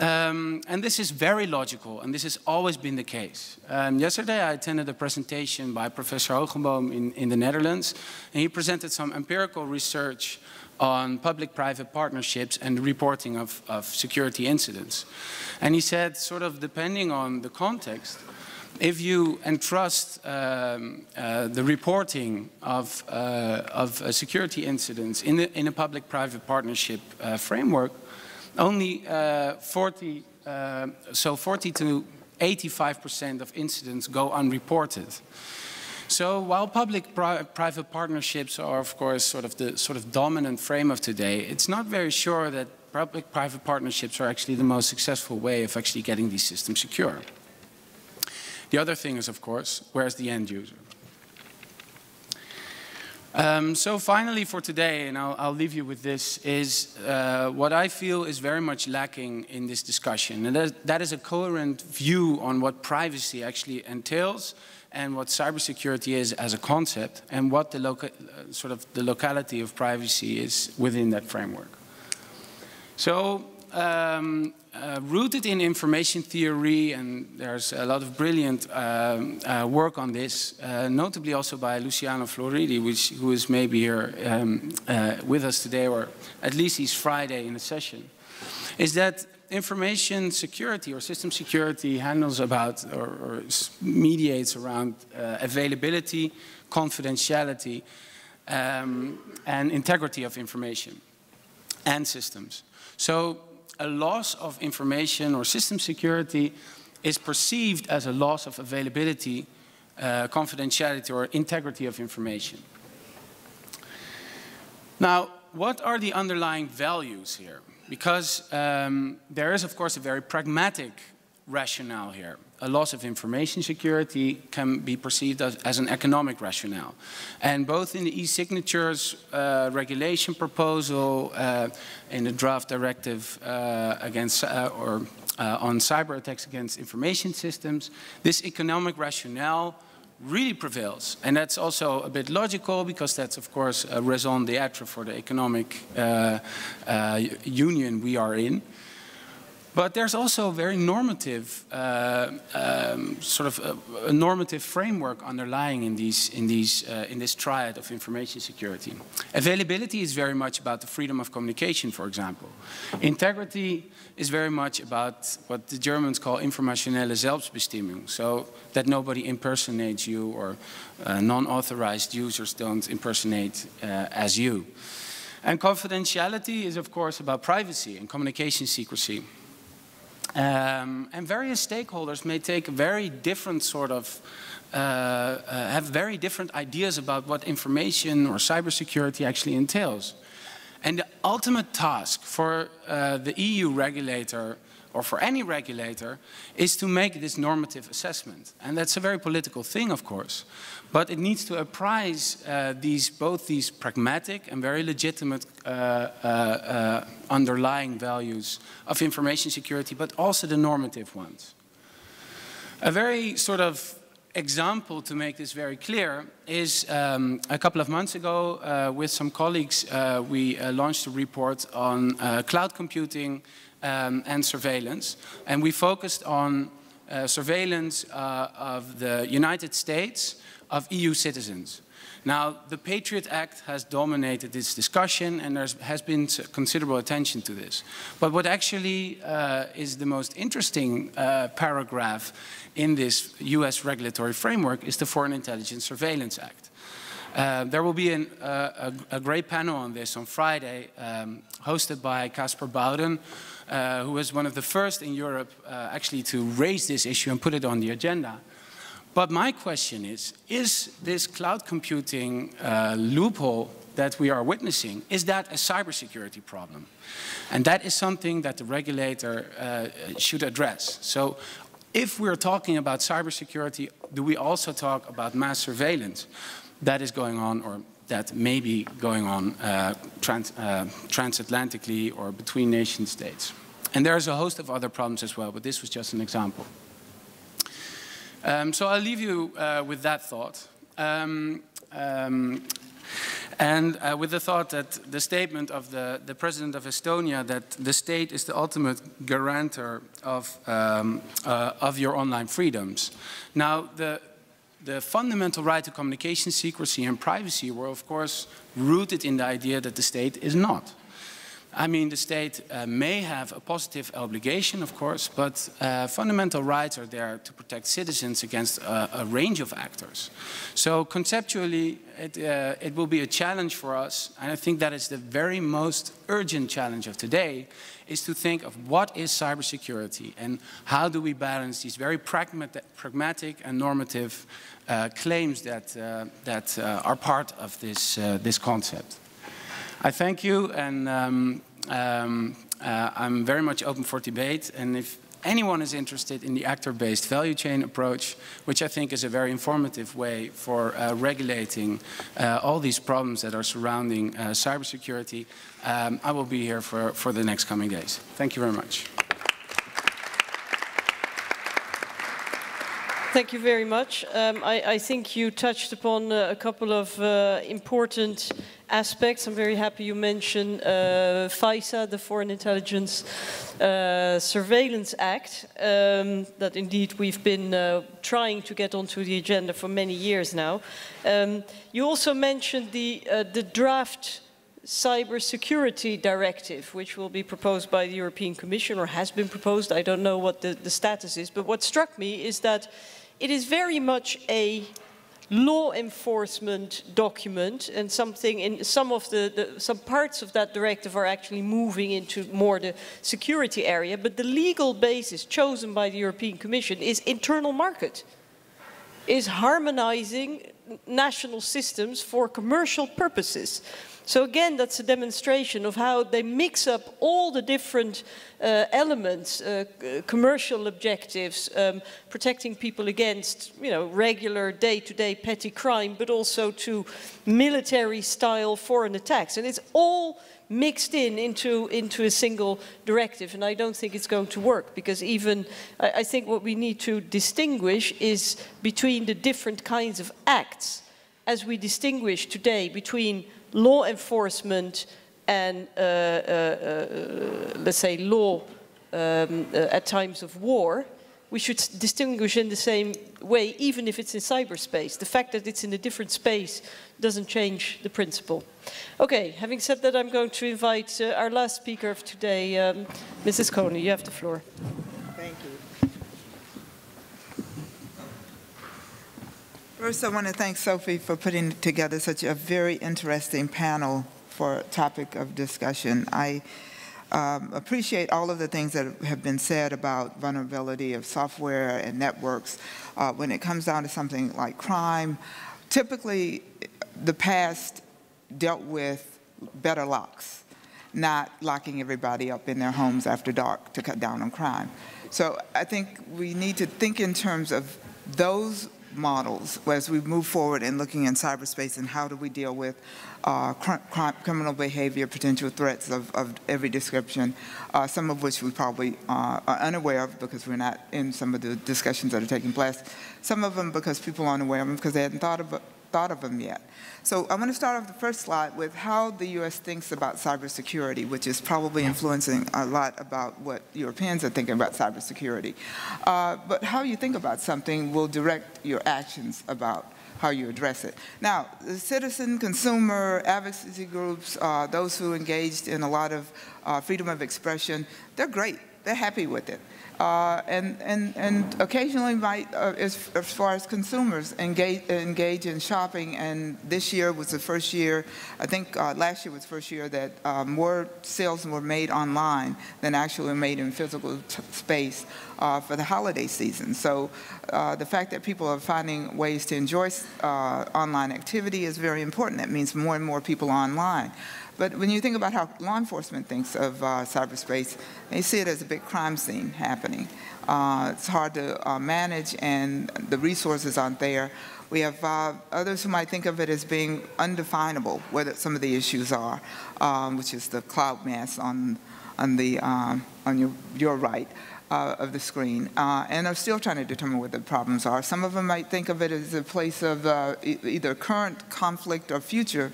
And this is very logical, and this has always been the case. Yesterday I attended a presentation by Professor Hogenboom in the Netherlands, and he presented some empirical research on public-private partnerships and the reporting of security incidents. And he said, sort of depending on the context, if you entrust the reporting of security incidents in a public-private partnership framework, only 40 to 85% of incidents go unreported. So while public-private partnerships are, of course, sort of dominant frame of today, it's not very sure that public-private partnerships are actually the most successful way of actually getting these systems secure. The other thing is, of course, where's the end user? So finally for today, and I'll leave you with this, is what I feel is very much lacking in this discussion. And that is a coherent view on what privacy actually entails and what cybersecurity is as a concept and what the locality of privacy is within that framework. So rooted in information theory, and there's a lot of brilliant work on this, notably also by Luciano Floridi, who is maybe here with us today, or at least he's Friday in a session, is that information security or system security handles about or mediates around availability, confidentiality, and integrity of information and systems. So a loss of information or system security is perceived as a loss of availability, confidentiality, or integrity of information. Now, what are the underlying values here? Because there is, of course, a very pragmatic rationale here. A loss of information security can be perceived as an economic rationale. And both in the e-signatures regulation proposal, in the draft directive against on cyber attacks against information systems, this economic rationale really prevails. And that's also a bit logical because that's, of course, a raison d'etre for the economic union we are in. But there's also a very normative, sort of a normative framework underlying in this triad of information security. Availability is very much about the freedom of communication, for example. Integrity is very much about what the Germans call informationelle Selbstbestimmung, so that nobody impersonates you or non-authorized users don't impersonate as you. And confidentiality is, of course, about privacy and communication secrecy. And various stakeholders may take very different sort of, have very different ideas about what information or cybersecurity actually entails. And the ultimate task for the EU regulator or for any regulator, is to make this normative assessment. And that's a very political thing, of course. But it needs to apprise both these pragmatic and very legitimate underlying values of information security, but also the normative ones. A very sort of example to make this very clear is a couple of months ago with some colleagues we launched a report on cloud computing and surveillance, and we focused on surveillance of the United States of EU citizens. Now, the Patriot Act has dominated this discussion, and there has been considerable attention to this. But what actually is the most interesting paragraph in this US regulatory framework is the Foreign Intelligence Surveillance Act. There will be a great panel on this on Friday, hosted by Casper Bowden, who was one of the first in Europe actually to raise this issue and put it on the agenda. But my question is this cloud computing loophole that we are witnessing, is that a cybersecurity problem? And that is something that the regulator should address. So if we're talking about cybersecurity, do we also talk about mass surveillance that is going on, or that may be going on transatlantically or between nation states? And there's a host of other problems as well, but this was just an example. So I'll leave you with that thought. With the thought that the statement of the President of Estonia, that the state is the ultimate guarantor of your online freedoms. Now, the fundamental right to communication secrecy and privacy were, of course, rooted in the idea that the state is not. I mean, the state may have a positive obligation, of course, but fundamental rights are there to protect citizens against a range of actors. So conceptually, it will be a challenge for us, and I think that is the very most urgent challenge of today, is to think of what is cybersecurity and how do we balance these very pragmatic and normative claims that are part of this concept. I thank you, and I'm very much open for debate. And if anyone is interested in the actor-based value chain approach, which I think is a very informative way for regulating all these problems that are surrounding cybersecurity, I will be here for the next coming days. Thank you very much. Thank you very much. I think you touched upon a couple of important aspects. I'm very happy you mentioned FISA, the Foreign Intelligence Surveillance Act, that indeed we've been trying to get onto the agenda for many years now. You also mentioned the draft Cybersecurity Directive, which will be proposed by the European Commission, or has been proposed. I don't know what the status is, but what struck me is that it is very much a law enforcement document, and something in some parts of that directive are actually moving into more the security area, but the legal basis chosen by the European Commission is internal market, is harmonizing national systems for commercial purposes. So again, that's a demonstration of how they mix up all the different elements, commercial objectives, protecting people against, regular day-to-day petty crime, but also to military-style foreign attacks. And it's all mixed into a single directive, and I don't think it's going to work, because I think what we need to distinguish is between the different kinds of acts, as we distinguish today between law enforcement and, let's say, law at times of war. We should distinguish in the same way, even if it's in cyberspace. The fact that it's in a different space doesn't change the principle. Okay, having said that, I'm going to invite our last speaker of today, Mrs. Coney. You have the floor. Thank you. First, I want to thank Sophie for putting together such a very interesting panel for a topic of discussion. I appreciate all of the things that have been said about vulnerability of software and networks. When it comes down to something like crime, typically the past dealt with better locks. not locking everybody up in their homes after dark to cut down on crime. So I think we need to think in terms of those models as we move forward in looking in cyberspace and how do we deal with criminal behavior, potential threats of every description, some of which we probably are unaware of because we're not in some of the discussions that are taking place, some of them because people aren't aware of them because they hadn't thought of them yet. So I'm going to start off the first slide with how the U.S. thinks about cybersecurity, which is probably influencing a lot about what Europeans are thinking about cybersecurity. But how you think about something will direct your actions about how you address it. Now, the citizen, consumer, advocacy groups, those who engaged in a lot of freedom of expression, they're great. They're happy with it. And occasionally might, as far as consumers, engage in shopping. And this year was the first year, I think last year was the first year that more sales were made online than actually made in physical space for the holiday season. So the fact that people are finding ways to enjoy online activity is very important. That means more and more people are online. But when you think about how law enforcement thinks of cyberspace, they see it as a big crime scene happening. It's hard to manage, and the resources aren't there. We have others who might think of it as being undefinable, whether some of the issues are, which is the cloud mass on your right of the screen, and are still trying to determine what the problems are. Some of them might think of it as a place of either current conflict or future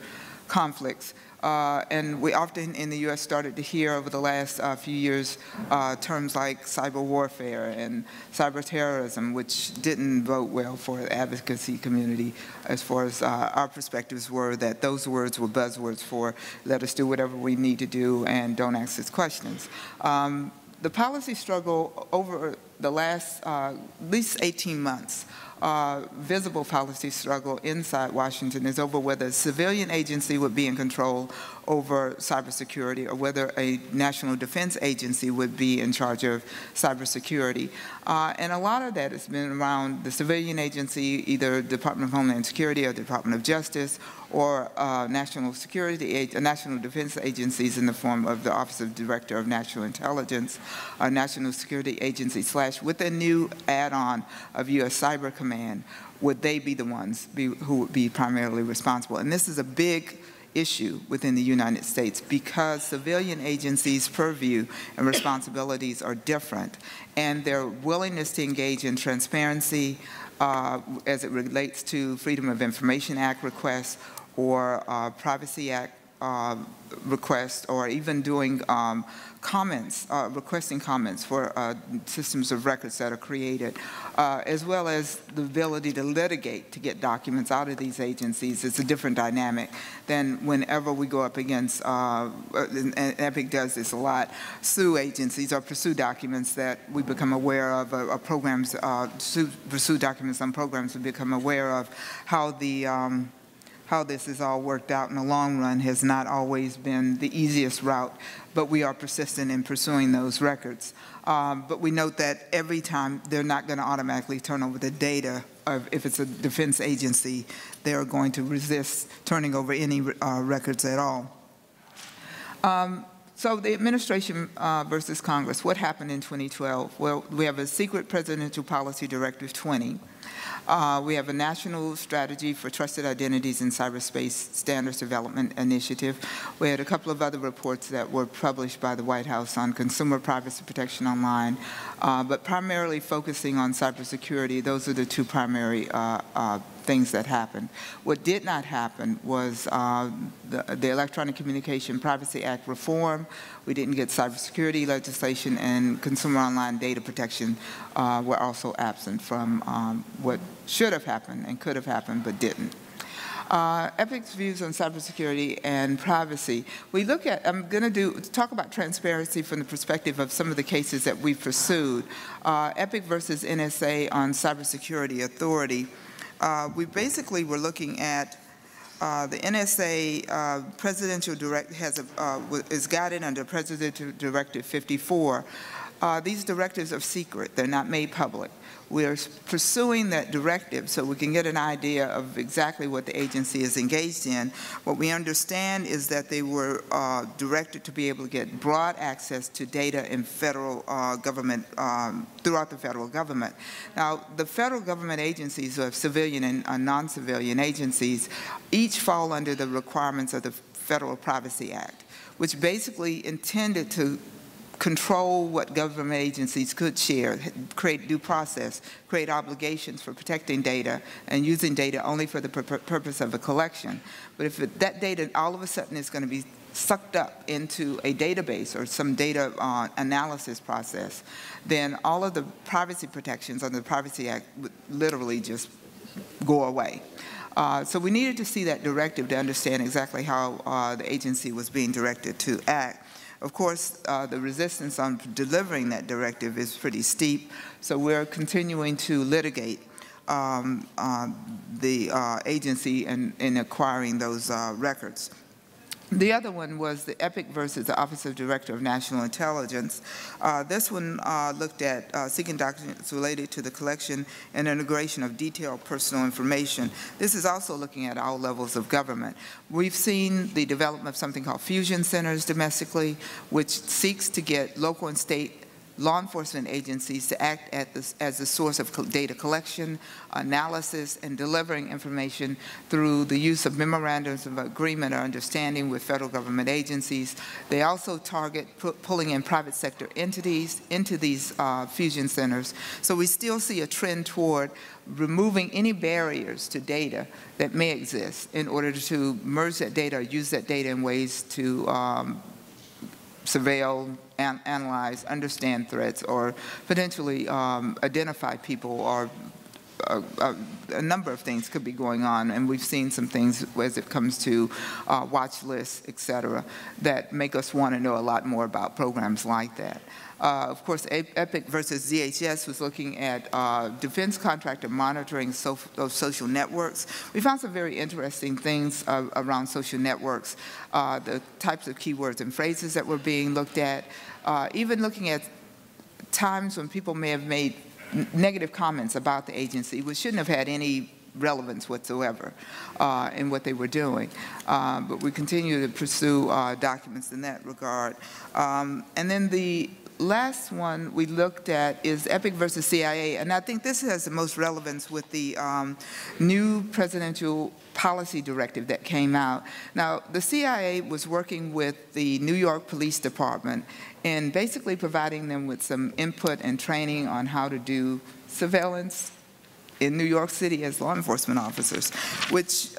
conflicts. And we often in the U.S. started to hear over the last few years terms like cyber warfare and cyber terrorism, which didn't bode well for the advocacy community as far as our perspectives were that those words were buzzwords for let us do whatever we need to do and don't ask us questions. The policy struggle over the last at least 18 months, visible policy struggle inside Washington is over whether a civilian agency would be in control over cybersecurity or whether a national defense agency would be in charge of cybersecurity. And a lot of that has been around the civilian agency, either Department of Homeland Security or Department of Justice, or national defense agencies in the form of the Office of Director of National Intelligence, National Security Agency / with a new add-on of U.S. Cyber Command, would they be the ones who would be primarily responsible? And this is a big issue within the United States because civilian agencies' purview and responsibilities are different, and their willingness to engage in transparency as it relates to Freedom of Information Act requests or Privacy Act requests, or even doing comments, requesting comments for systems of records that are created, as well as the ability to litigate to get documents out of these agencies. It's a different dynamic than whenever we go up against, and EPIC does this a lot, sue agencies or pursue documents that we become aware of, or programs, pursue documents on programs we become aware of. How this is all worked out in the long run has not always been the easiest route, but we are persistent in pursuing those records. But we note that every time they're not going to automatically turn over the data. If it's a defense agency, they're going to resist turning over any records at all. So the administration versus Congress, what happened in 2012? Well, we have a secret presidential policy, Directive 20. We have a national strategy for trusted identities in cyberspace standards development initiative. We had a couple of other reports that were published by the White House on consumer privacy protection online, but primarily focusing on cybersecurity. Those are the two primary things that happened. What did not happen was the Electronic Communication Privacy Act reform. We didn't get cybersecurity legislation, and consumer online data protection were also absent from what should have happened and could have happened but didn't. EPIC's views on cybersecurity and privacy. We look at, I'm going to talk about transparency from the perspective of some of the cases that we've pursued. EPIC versus NSA on cybersecurity authority. We basically were looking at the NSA presidential direct is guided under Presidential Directive 54. these directives are secret. They're not made public. We're pursuing that directive so we can get an idea of exactly what the agency is engaged in. What we understand is that they were directed to be able to get broad access to data in federal government, throughout the federal government. Now, the federal government agencies, of civilian and non-civilian agencies, each fall under the requirements of the Federal Privacy Act, which basically intended to control what government agencies could share, create due process, create obligations for protecting data and using data only for the purpose of a collection. But if that data all of a sudden is going to be sucked up into a database or some data analysis process, then all of the privacy protections under the Privacy Act would literally just go away. So we needed to see that directive to understand exactly how the agency was being directed to act. Of course, the resistance on delivering that directive is pretty steep, so we're continuing to litigate the agency in acquiring those records. The other one was the EPIC versus the Office of Director of National Intelligence. This one looked at seeking documents related to the collection and integration of detailed personal information. This is also looking at all levels of government. We've seen the development of something called fusion centers domestically, which seeks to get local and state law enforcement agencies to act as a source of data collection, analysis, and delivering information through the use of memorandums of agreement or understanding with federal government agencies. They also target pulling in private sector entities into these fusion centers. So we still see a trend toward removing any barriers to data that may exist in order to merge that data or use that data in ways to surveil, analyze, understand threats, or potentially identify people, or a number of things could be going on. And we've seen some things as it comes to watch lists, et cetera, that make us want to know a lot more about programs like that. Of course, EPIC versus DHS was looking at defense contractor monitoring of social networks. We found some very interesting things around social networks, the types of keywords and phrases that were being looked at, even looking at times when people may have made negative comments about the agency, which shouldn't have had any relevance whatsoever in what they were doing. But we continue to pursue documents in that regard. And then the last one we looked at is EPIC versus CIA, and I think this has the most relevance with the new presidential policy directive that came out. Now, the CIA was working with the New York Police Department in basically providing them with some input and training on how to do surveillance in New York City as law enforcement officers, which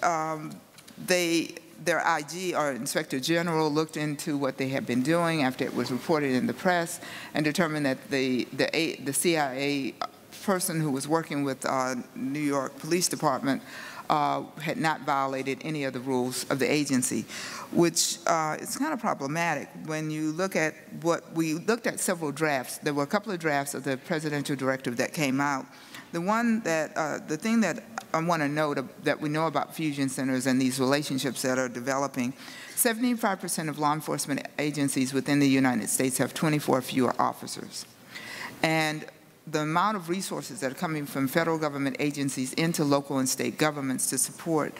their IG, or Inspector General, looked into what they had been doing after it was reported in the press and determined that the CIA person who was working with New York Police Department had not violated any of the rules of the agency, which is kind of problematic. When you look at what we looked at, several drafts. There were a couple of drafts of the presidential directive that came out. The one that, the thing that I want to note that we know about fusion centers and these relationships that are developing, 75% of law enforcement agencies within the United States have 24 fewer officers. And the amount of resources that are coming from federal government agencies into local and state governments to support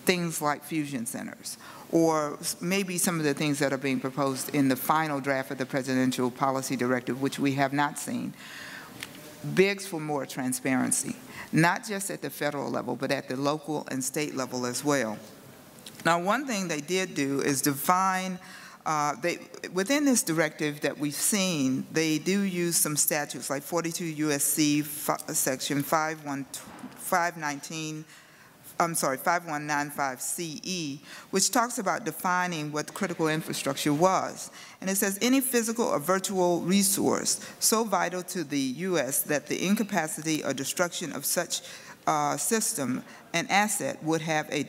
things like fusion centers, or maybe some of the things that are being proposed in the final draft of the presidential policy directive, which we have not seen, begs for more transparency, not just at the federal level, but at the local and state level as well. Now, one thing they did do is define, within this directive that we've seen, they do use some statutes like 42 U.S.C. section 5195 CE, which talks about defining what critical infrastructure was. And it says any physical or virtual resource so vital to the U.S. that the incapacity or destruction of such system and asset would have a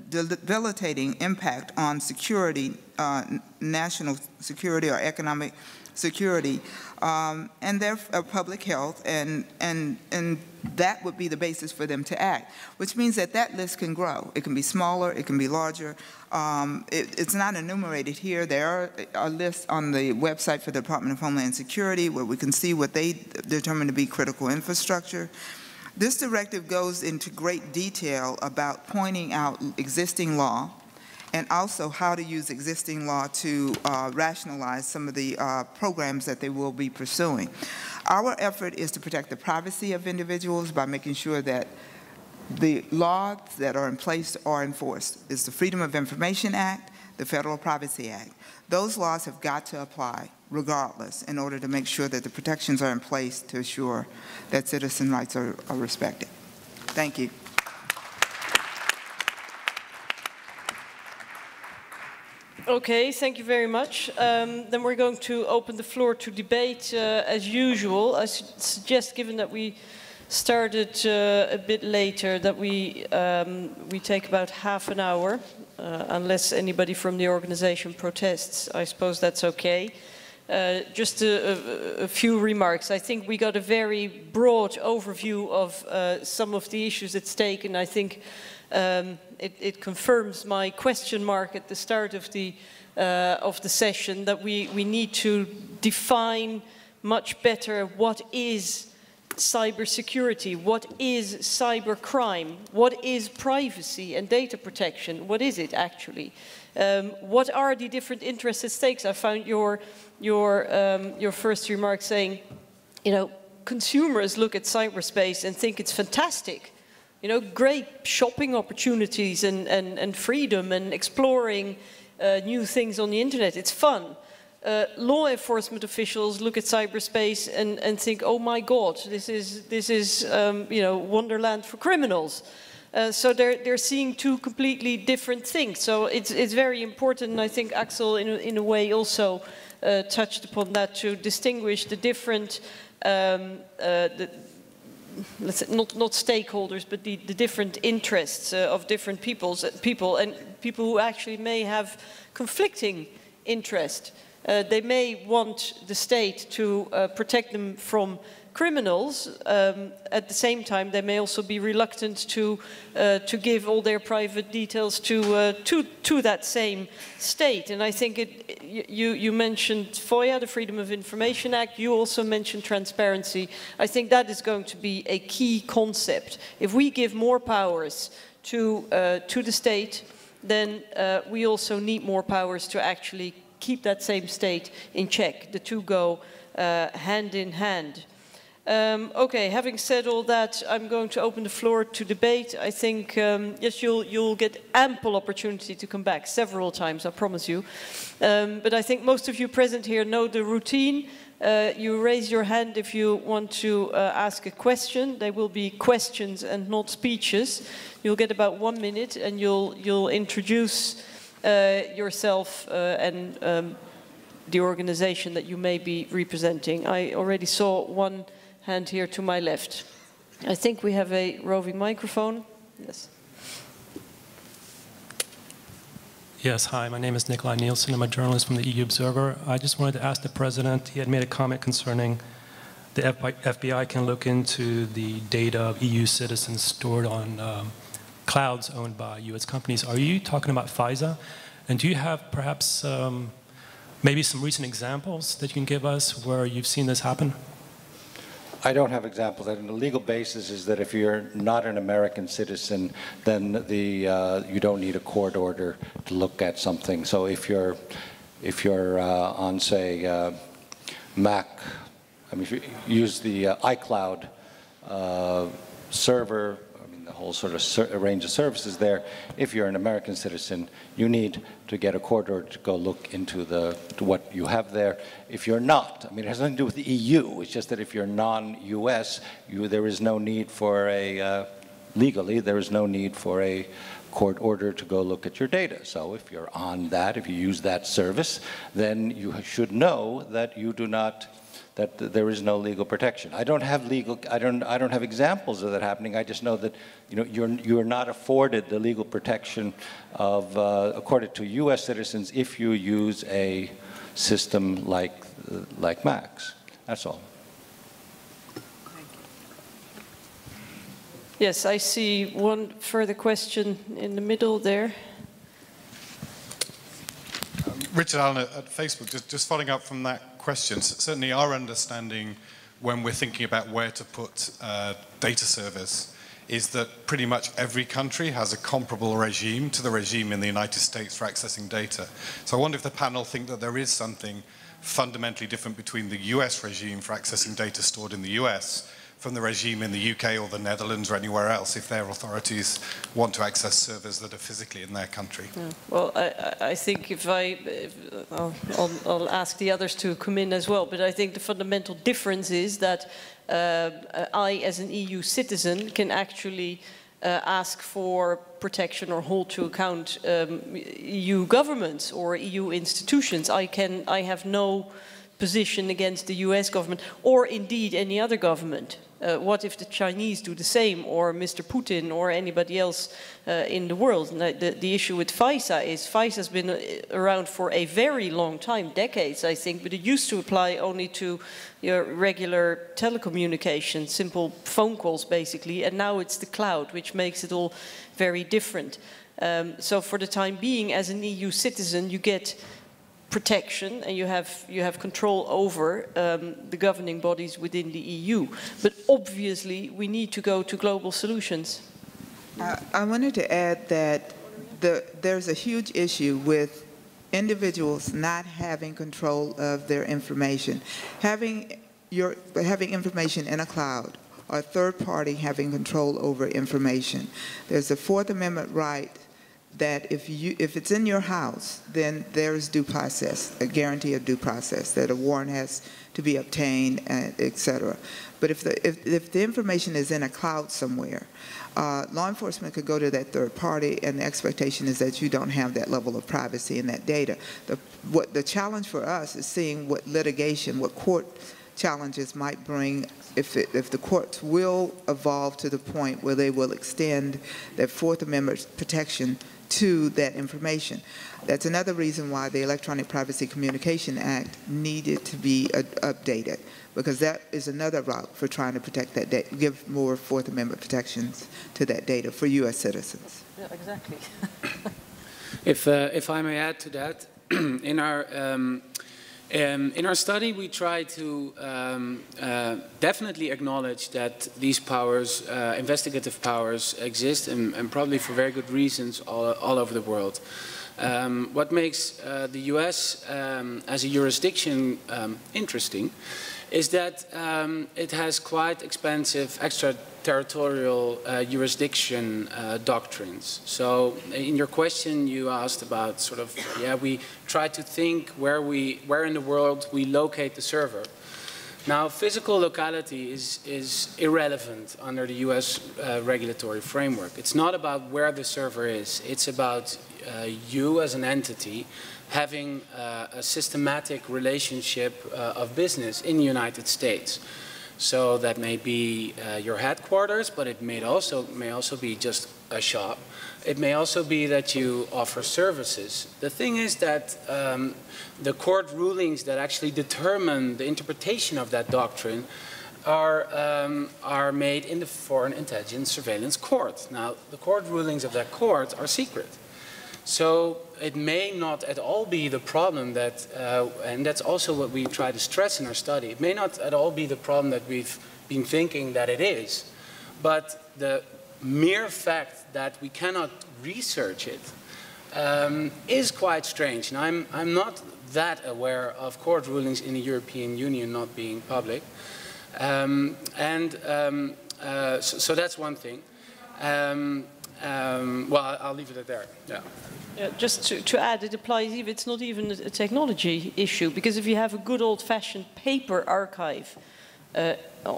debilitating impact on security, national security or economic security, and their public health, and that would be the basis for them to act, which means that that list can grow. It can be smaller, it can be larger. It's not enumerated here. There are lists on the website for the Department of Homeland Security where we can see what they determine to be critical infrastructure. This directive goes into great detail about pointing out existing law and also how to use existing law to rationalize some of the programs that they will be pursuing. Our effort is to protect the privacy of individuals by making sure that the laws that are in place are enforced. It's the Freedom of Information Act, the Federal Privacy Act. Those laws have got to apply regardless in order to make sure that the protections are in place to assure that citizen rights are respected. Thank you. Okay, thank you very much. Then we're going to open the floor to debate as usual. I suggest, given that we started a bit later, that we take about half an hour, unless anybody from the organization protests. I suppose that's okay. Just a few remarks. I think we got a very broad overview of some of the issues at stake, and I think it confirms my question mark at the start of the session that we need to define much better what is cybersecurity, what is cybercrime, what is privacy and data protection, what is it actually? What are the different interests at stake? I found your first remark saying, you know, consumers look at cyberspace and think it's fantastic. You know, great shopping opportunities and freedom and exploring new things on the internet. It's fun. Law enforcement officials look at cyberspace and think, oh my God, this is you know, wonderland for criminals. So they're seeing two completely different things. So it's very important, and I think Axel in a way also touched upon that, to distinguish the different let's say not stakeholders, but the different interests of different people and people who actually may have conflicting interest. They may want the state to protect them from criminals. At the same time, they may also be reluctant to give all their private details to that same state. And I think you mentioned FOIA, the Freedom of Information Act. You also mentioned transparency. I think that is going to be a key concept. If we give more powers to the state, then we also need more powers to actually keep that same state in check. The two go hand in hand. Okay, having said all that, I'm going to open the floor to debate. I think, yes, you'll get ample opportunity to come back several times, I promise you. But I think most of you present here know the routine. You raise your hand if you want to ask a question. They will be questions and not speeches. You'll get about 1 minute, and you'll introduce yourself and the organization that you may be representing. I already saw one hand here to my left. I think we have a roving microphone. Yes. Yes, hi, my name is Nikolai Nielsen. I'm a journalist from the EU Observer. I just wanted to ask the President, he had made a comment concerning the FBI can look into the data of EU citizens stored on clouds owned by US companies. Are you talking about FISA? And do you have perhaps maybe some recent examples that you can give us where you've seen this happen? I don't have examples. And the legal basis is that if you're not an American citizen, then you don't need a court order to look at something. So if you're on, say, Mac, I mean, if you use the iCloud server, I mean, the whole sort of range of services there, if you're an American citizen, you need to get a court order to go look into what you have there. If you're not, I mean, it has nothing to do with the EU. It's just that if you're non-US, there is no need for legally, there is no need for a court order to go look at your data. So if you're on that, if you use that service, then you should know that you do not, that there is no legal protection. I don't have examples of that happening. I just know that you're not afforded the legal protection of accorded to U.S. citizens if you use a system like Max. That's all. Yes, I see one further question in the middle there. Richard Allen at Facebook, just following up from that question. Certainly our understanding when we're thinking about where to put data servers is that pretty much every country has a comparable regime to the regime in the United States for accessing data. So I wonder if the panel think that there is something fundamentally different between the US regime for accessing data stored in the US from the regime in the UK or the Netherlands or anywhere else, if their authorities want to access servers that are physically in their country. Yeah. Well, I think I'll ask the others to come in as well, but I think the fundamental difference is that I, as an EU citizen, can actually ask for protection or hold to account EU governments or EU institutions. I have no position against the US government or indeed any other government. What if the Chinese do the same, or Mr. Putin, or anybody else in the world? And the issue with FISA is FISA has been around for a very long time, decades I think, but it used to apply only to your regular telecommunications, simple phone calls basically, and now it's the cloud, which makes it all very different. So for the time being, as an EU citizen, you get protection and you have control over the governing bodies within the EU. But obviously we need to go to global solutions. I wanted to add that there's a huge issue with individuals not having control of their information. Having information in a cloud or a third party having control over information. There's a Fourth Amendment right that if it's in your house, then there's due process, a guarantee of due process, that a warrant has to be obtained, etc. But if the information is in a cloud somewhere, law enforcement could go to that third party, and the expectation is that you don't have that level of privacy in that data. The challenge for us is seeing what litigation, what court challenges might bring if the courts will evolve to the point where they will extend that Fourth Amendment protection to that information. That's another reason why the Electronic Privacy Communication Act needed to be updated, because that is another route for trying to protect that data, give more Fourth Amendment protections to that data for U.S. citizens. Yeah, exactly. If I may add to that, in our study, we try to definitely acknowledge that these powers, investigative powers, exist, and probably for very good reasons all over the world. What makes the US as a jurisdiction interesting is that it has quite expansive extraterritorial jurisdiction doctrines. So in your question you asked about sort of, we try to think where in the world we locate the server. Now physical locality is irrelevant under the US regulatory framework. It's not about where the server is, it's about you as an entity having a systematic relationship of business in the United States. So that may be your headquarters, but it may also be just a shop. It may also be that you offer services. The thing is that the court rulings that actually determine the interpretation of that doctrine are made in the Foreign Intelligence Surveillance Court. Now, the court rulings of that court are secret. So it may not at all be the problem that, and that's also what we try to stress in our study, it may not at all be the problem that we've been thinking that it is, but the mere fact that we cannot research it is quite strange. And I'm not that aware of court rulings in the European Union not being public. So that's one thing. Well, I'll leave it at there. Yeah. Just to add, it applies even, it's not even a technology issue, because if you have a good old-fashioned paper archive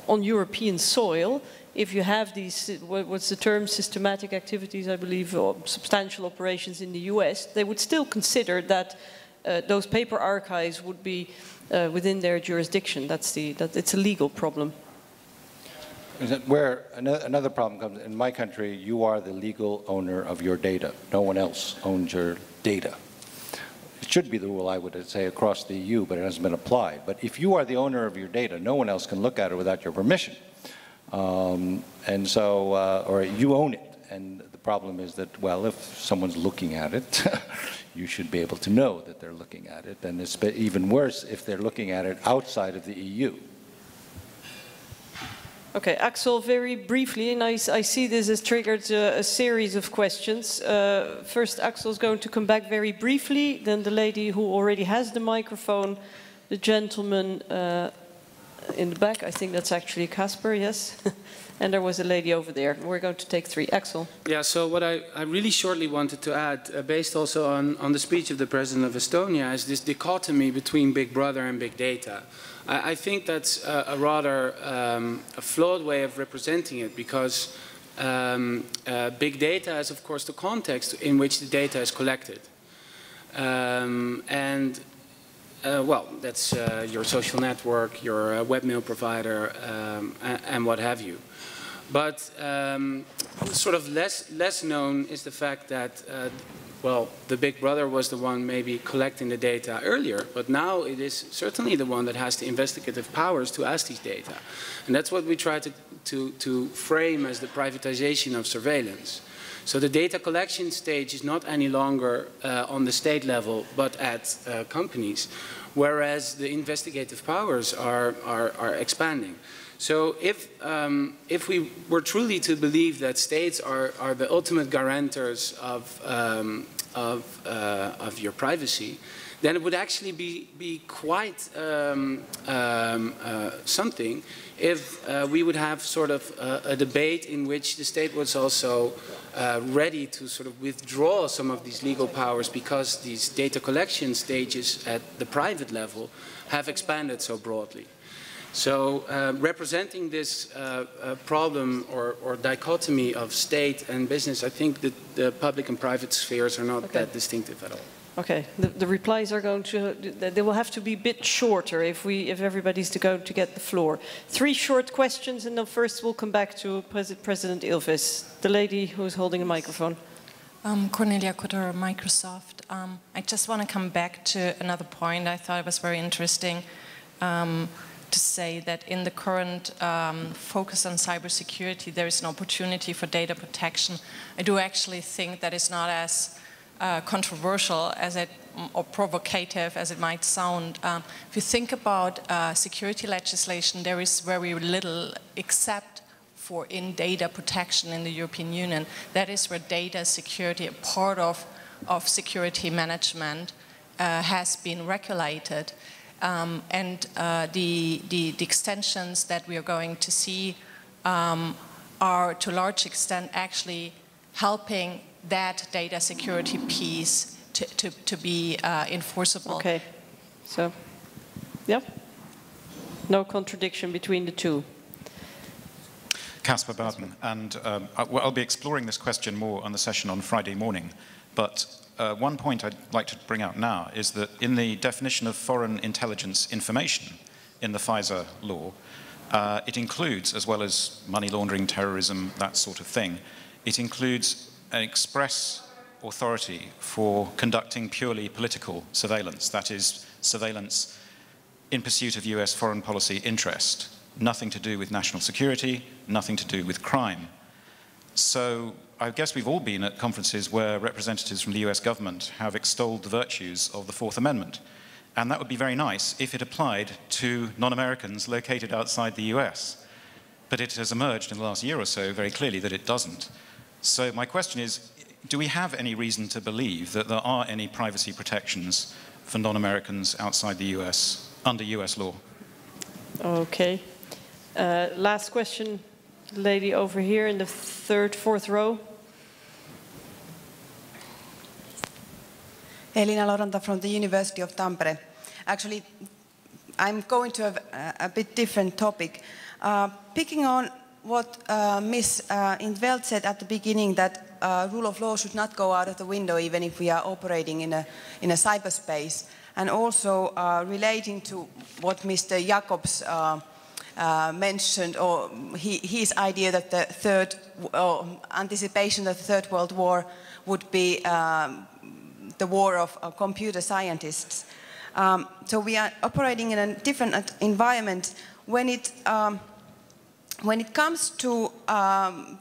on European soil, if you have these, what's the term, systematic activities, I believe, or substantial operations in the US, they would still consider that those paper archives would be within their jurisdiction. It's a legal problem. Where another problem comes, in my country, you are the legal owner of your data. No one else owns your data. It should be the rule, I would say, across the EU, but it hasn't been applied. But if you are the owner of your data, no one else can look at it without your permission. And so, or you own it. And the problem is that, well, if someone's looking at it, you should be able to know that they're looking at it. And it's even worse if they're looking at it outside of the EU. Okay, Axel, very briefly, and I see this has triggered a series of questions. First, Axel's going to come back very briefly, then the lady who already has the microphone, the gentleman in the back, I think that's actually Casper, yes? And there was a lady over there. We're going to take 3. Axel. Yeah, so what I really shortly wanted to add, based also on the speech of the President of Estonia, is this dichotomy between Big Brother and Big Data. I think that's a rather a flawed way of representing it, because big data is, of course, the context in which the data is collected. Well, that's your social network, your webmail provider, and what have you. But sort of less known is the fact that well, the Big Brother was the one maybe collecting the data earlier, but now it is certainly the one that has the investigative powers to ask these data. And that's what we try to frame as the privatization of surveillance. So the data collection stage is not any longer on the state level, but at companies, whereas the investigative powers are expanding. So if we were truly to believe that states are the ultimate guarantors of your privacy, then it would actually be quite something if we would have sort of a debate in which the state was also ready to sort of withdraw some of these legal powers, because these data collection stages at the private level have expanded so broadly. So representing this problem or dichotomy of state and business, I think that the public and private spheres are not that distinctive at all. Okay, the replies are going to, they will have to be a bit shorter if everybody's going to get the floor. 3 short questions, and then first we'll come back to President Ilves. The lady who's holding a microphone. Cornelia Kutter, Microsoft. I just want to come back to another point. I thought it was very interesting to say that in the current focus on cybersecurity, there is an opportunity for data protection. I do actually think that it's not as controversial as or provocative as it might sound. If you think about security legislation, there is very little except for in data protection in the European Union. That is where data security, a part of security management, has been regulated. The extensions that we are going to see are to a large extent actually helping that data security piece to be enforceable. Okay, so, yeah, no contradiction between the two. Casper Bowden, and I'll be exploring this question more on the session on Friday morning, but one point I'd like to bring out now is that in the definition of foreign intelligence information in the FISA law, it includes, as well as money laundering, terrorism, that sort of thing, it includes an express authority for conducting purely political surveillance, that is, surveillance in pursuit of US foreign policy interest, nothing to do with national security, nothing to do with crime. So I guess we've all been at conferences where representatives from the US government have extolled the virtues of the Fourth Amendment. And that would be very nice if it applied to non-Americans located outside the US. But it has emerged in the last year or so very clearly that it doesn't. So my question is, do we have any reason to believe that there are any privacy protections for non-Americans outside the US under US law? Okay. Last question, lady over here in the 3rd, 4th row. Elina Loranta from the University of Tampere. Actually, I'm going to a bit different topic. Picking on what Ms. Veld said at the beginning, that rule of law should not go out of the window even if we are operating in a cyberspace. And also relating to what Mr. Jacobs mentioned, or his idea that the third, anticipation that the Third World War would be the war of computer scientists. So we are operating in a different environment. When it comes to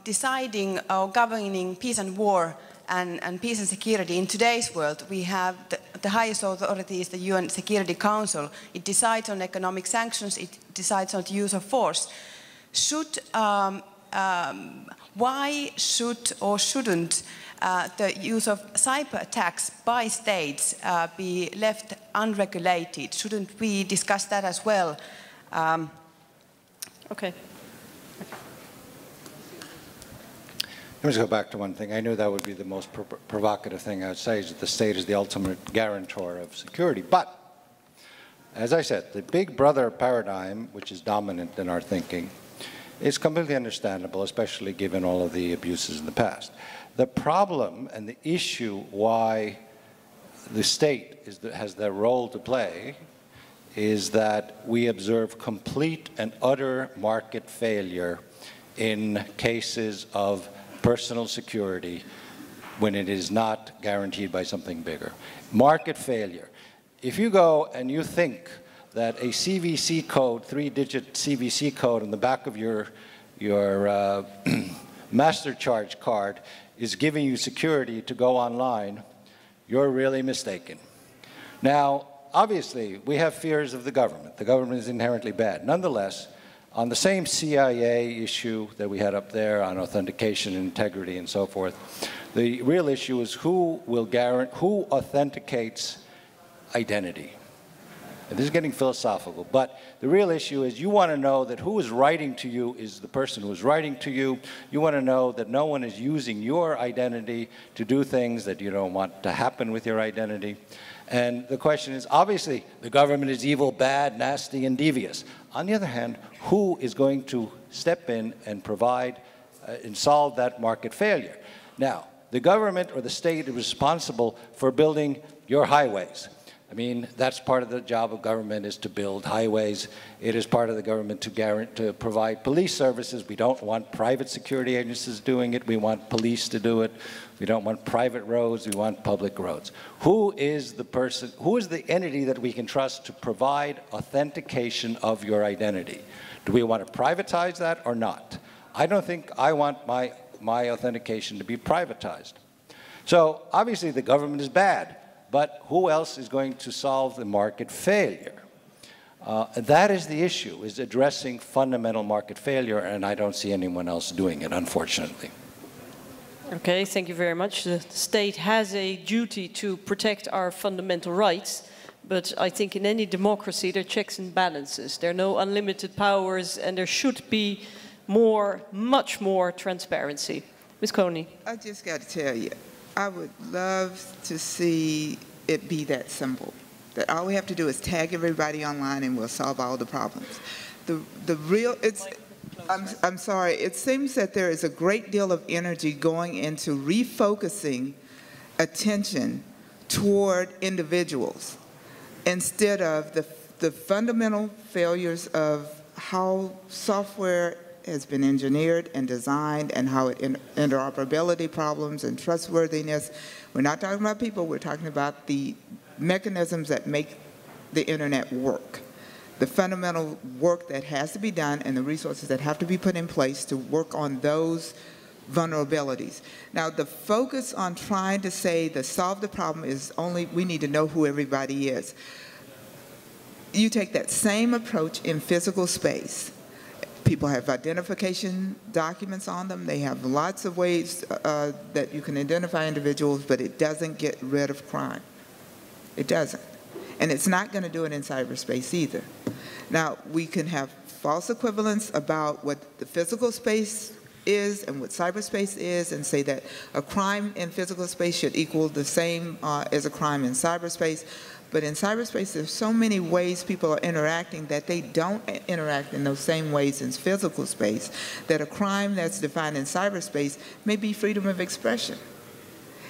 deciding or governing peace and war and peace and security in today's world, we have the highest authority is the UN Security Council. It decides on economic sanctions, it decides on the use of force. Why should or shouldn't the use of cyber attacks by states be left unregulated? Shouldn't we discuss that as well? Okay. Let me just go back to one thing. I knew that would be the most provocative thing I would say, is that the state is the ultimate guarantor of security. But, as I said, the big brother paradigm, which is dominant in our thinking, is completely understandable, especially given all of the abuses in the past. The problem and the issue why the state has their role to play is that we observe complete and utter market failure in cases of personal security when it is not guaranteed by something bigger. Market failure. If you go and you think that a CVC code, 3-digit CVC code on the back of your master charge card is giving you security to go online, you're really mistaken. Now, obviously, we have fears of the government. The government is inherently bad. Nonetheless, on the same CIA issue that we had up there on authentication and integrity and so forth, the real issue is who authenticates identity. And this is getting philosophical, but the real issue is you want to know that who is writing to you is the person who is writing to you. You want to know that no one is using your identity to do things that you don't want to happen with your identity. And the question is, obviously, the government is evil, bad, nasty, and devious. On the other hand, who is going to step in and provide and solve that market failure? Now, the government or the state is responsible for building your highways. I mean, that's part of the job of government, is to build highways. It is part of the government to provide police services. We don't want private security agencies doing it. We want police to do it. We don't want private roads. We want public roads. Who is the person, who is the entity that we can trust to provide authentication of your identity? Do we want to privatize that or not? I don't think I want my authentication to be privatized. So obviously the government is bad. But who else is going to solve the market failure? That is the issue, is addressing fundamental market failure, and I don't see anyone else doing it, unfortunately. Okay, thank you very much. The state has a duty to protect our fundamental rights, but I think in any democracy there are checks and balances. There are no unlimited powers, and there should be more, much more transparency. Ms. Coney. I just got to tell you, I would love to see it be that simple, that all we have to do is tag everybody online and we'll solve all the problems. I'm sorry, it seems that there is a great deal of energy going into refocusing attention toward individuals instead of the fundamental failures of how software has been engineered and designed and how it interoperability problems and trustworthiness. We're not talking about people, we're talking about the mechanisms that make the internet work. The fundamental work that has to be done and the resources that have to be put in place to work on those vulnerabilities. Now, the focus on trying to say to solve the problem is only we need to know who everybody is. You take that same approach in physical space. People have identification documents on them. They have lots of ways that you can identify individuals, but it doesn't get rid of crime. It doesn't. And it's not going to do it in cyberspace either. Now, we can have false equivalence about what the physical space is and what cyberspace is and say that a crime in physical space should equal the same as a crime in cyberspace. But in cyberspace, there's so many ways people are interacting that they don't interact in those same ways in physical space, that a crime that's defined in cyberspace may be freedom of expression.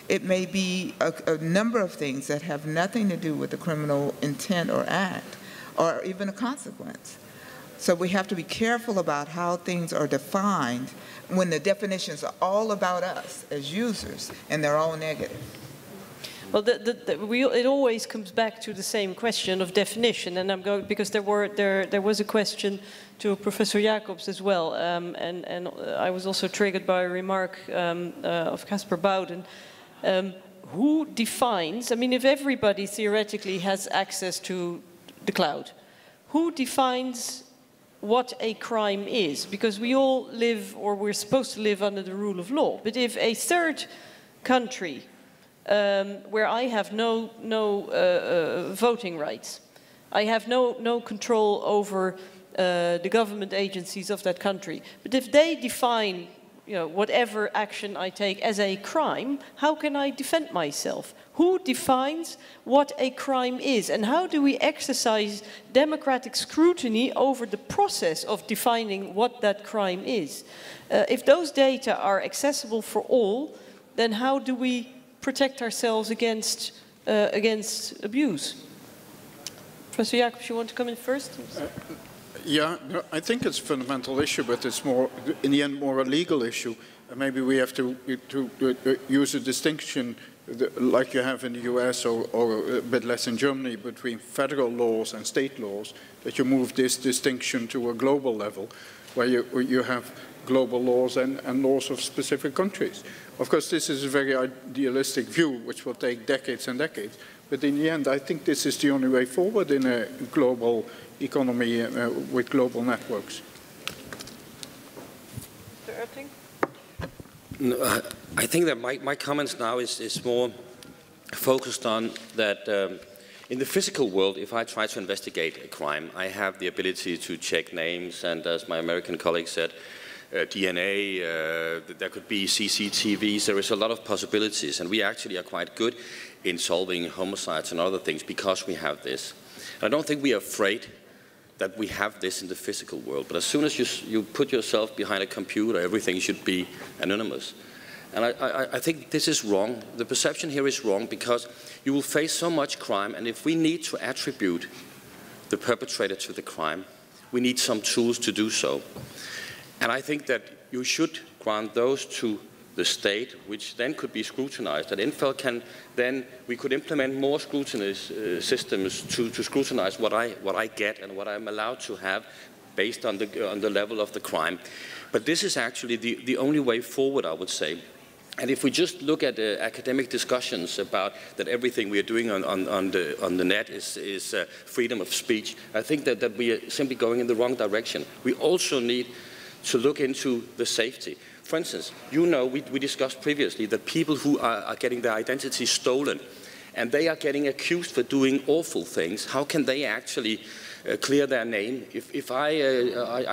It may be a number of things that have nothing to do with the criminal intent or act, or even a consequence. So we have to be careful about how things are defined when the definitions are all about us as users, and they're all negative. Well, it always comes back to the same question of definition, and I'm going because there was a question to Professor Jacobs as well, and I was also triggered by a remark of Casper Bowden. Who defines? I mean, if everybody theoretically has access to the cloud, who defines what a crime is? Because we all live, or we're supposed to live, under the rule of law. But if a third country where I have no voting rights, I have no control over the government agencies of that country. But if they define, whatever action I take as a crime, how can I defend myself? Who defines what a crime is? And how do we exercise democratic scrutiny over the process of defining what that crime is? If those data are accessible for all, then how do we protect ourselves against abuse? Professor Jacobs, you want to come in first? Yeah, no, I think it's a fundamental issue, but it's more, in the end, more a legal issue. Maybe we have to use a distinction like you have in the US or a bit less in Germany between federal laws and state laws, that you move this distinction to a global level where you have global laws and laws of specific countries. Of course, this is a very idealistic view, which will take decades and decades. But in the end, I think this is the only way forward in a global economy with global networks. Mr. Oerting? No, I think that my comments now is more focused on that in the physical world, if I try to investigate a crime, I have the ability to check names, and as my American colleague said, DNA, there could be CCTVs, there is a lot of possibilities, and we actually are quite good in solving homicides and other things because we have this. And I don't think we are afraid that we have this in the physical world, but as soon as you put yourself behind a computer, everything should be anonymous. And I think this is wrong. The perception here is wrong because you will face so much crime, and if we need to attribute the perpetrator to the crime, we need some tools to do so. And I think that you should grant those to the state, which then could be scrutinized. That Infeld can then, we could implement more scrutiny systems to scrutinize what I get and what I'm allowed to have based on the level of the crime. But this is actually the only way forward, I would say. And if we just look at academic discussions about that everything we are doing on the net is freedom of speech, I think that we are simply going in the wrong direction. We also need to look into the safety. For instance, we discussed previously that people who are getting their identity stolen and they are getting accused for doing awful things, how can they actually clear their name? If I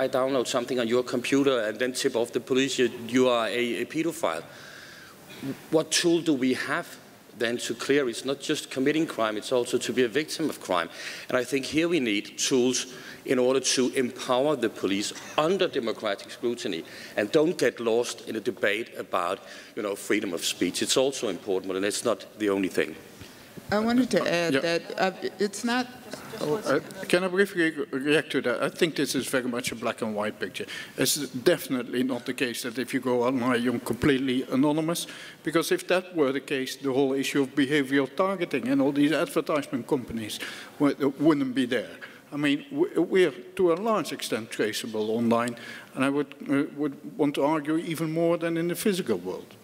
download something on your computer and then tip off the police, you are a pedophile, what tool do we have then to clear? It's not just committing crime, it's also to be a victim of crime. And I think here we need tools in order to empower the police under democratic scrutiny and don't get lost in a debate about, freedom of speech. It's also important, but it's not the only thing. I wanted to add that it's not... Can I briefly react to that? I think this is very much a black and white picture. It's definitely not the case that if you go online, you're completely anonymous, because if that were the case, the whole issue of behavioral targeting and all these advertisement companies wouldn't be there. I mean, we're to a large extent traceable online, and I would want to argue even more than in the physical world.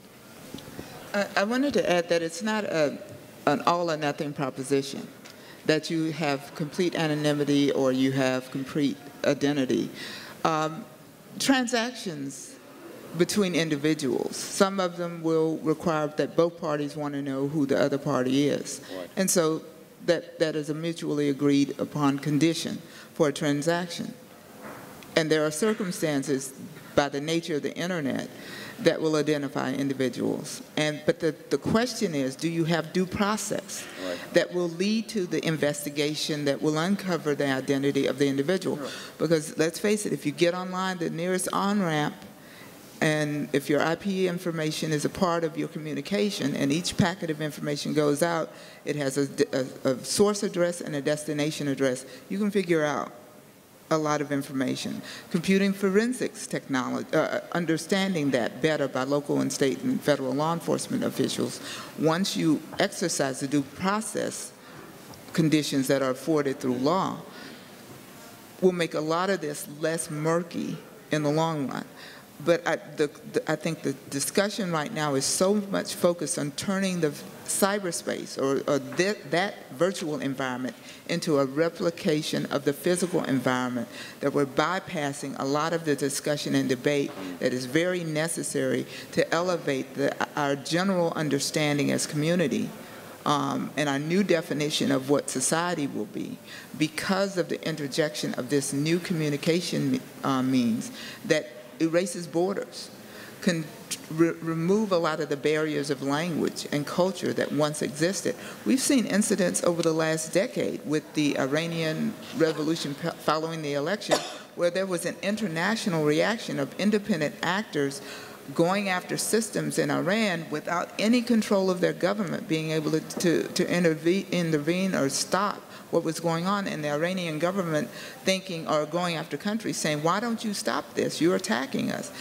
I wanted to add that it's not an all or nothing proposition, that you have complete anonymity or you have complete identity. Transactions between individuals, some of them will require that both parties want to know who the other party is. Right. And so that is a mutually agreed upon condition for a transaction. And there are circumstances by the nature of the internet, that will identify individuals. But the question is, do you have due process that will lead to the investigation that will uncover the identity of the individual? Because let's face it, if you get online, the nearest on-ramp, and if your IP information is a part of your communication, and each packet of information goes out, it has a source address and a destination address, you can figure out a lot of information. Computing forensics technology, understanding that better by local and state and federal law enforcement officials, once you exercise the due process conditions that are afforded through law, will make a lot of this less murky in the long run. But I think the discussion right now is so much focused on turning the cyberspace or that virtual environment into a replication of the physical environment that we're bypassing a lot of the discussion and debate that is very necessary to elevate our general understanding as community and our new definition of what society will be because of the interjection of this new communication means that erases borders, can remove a lot of the barriers of language and culture that once existed. We've seen incidents over the last decade with the Iranian revolution following the election where there was an international reaction of independent actors going after systems in Iran without any control of their government being able to intervene or stop what was going on, and the Iranian government thinking or going after countries saying, why don't you stop this? You're attacking us.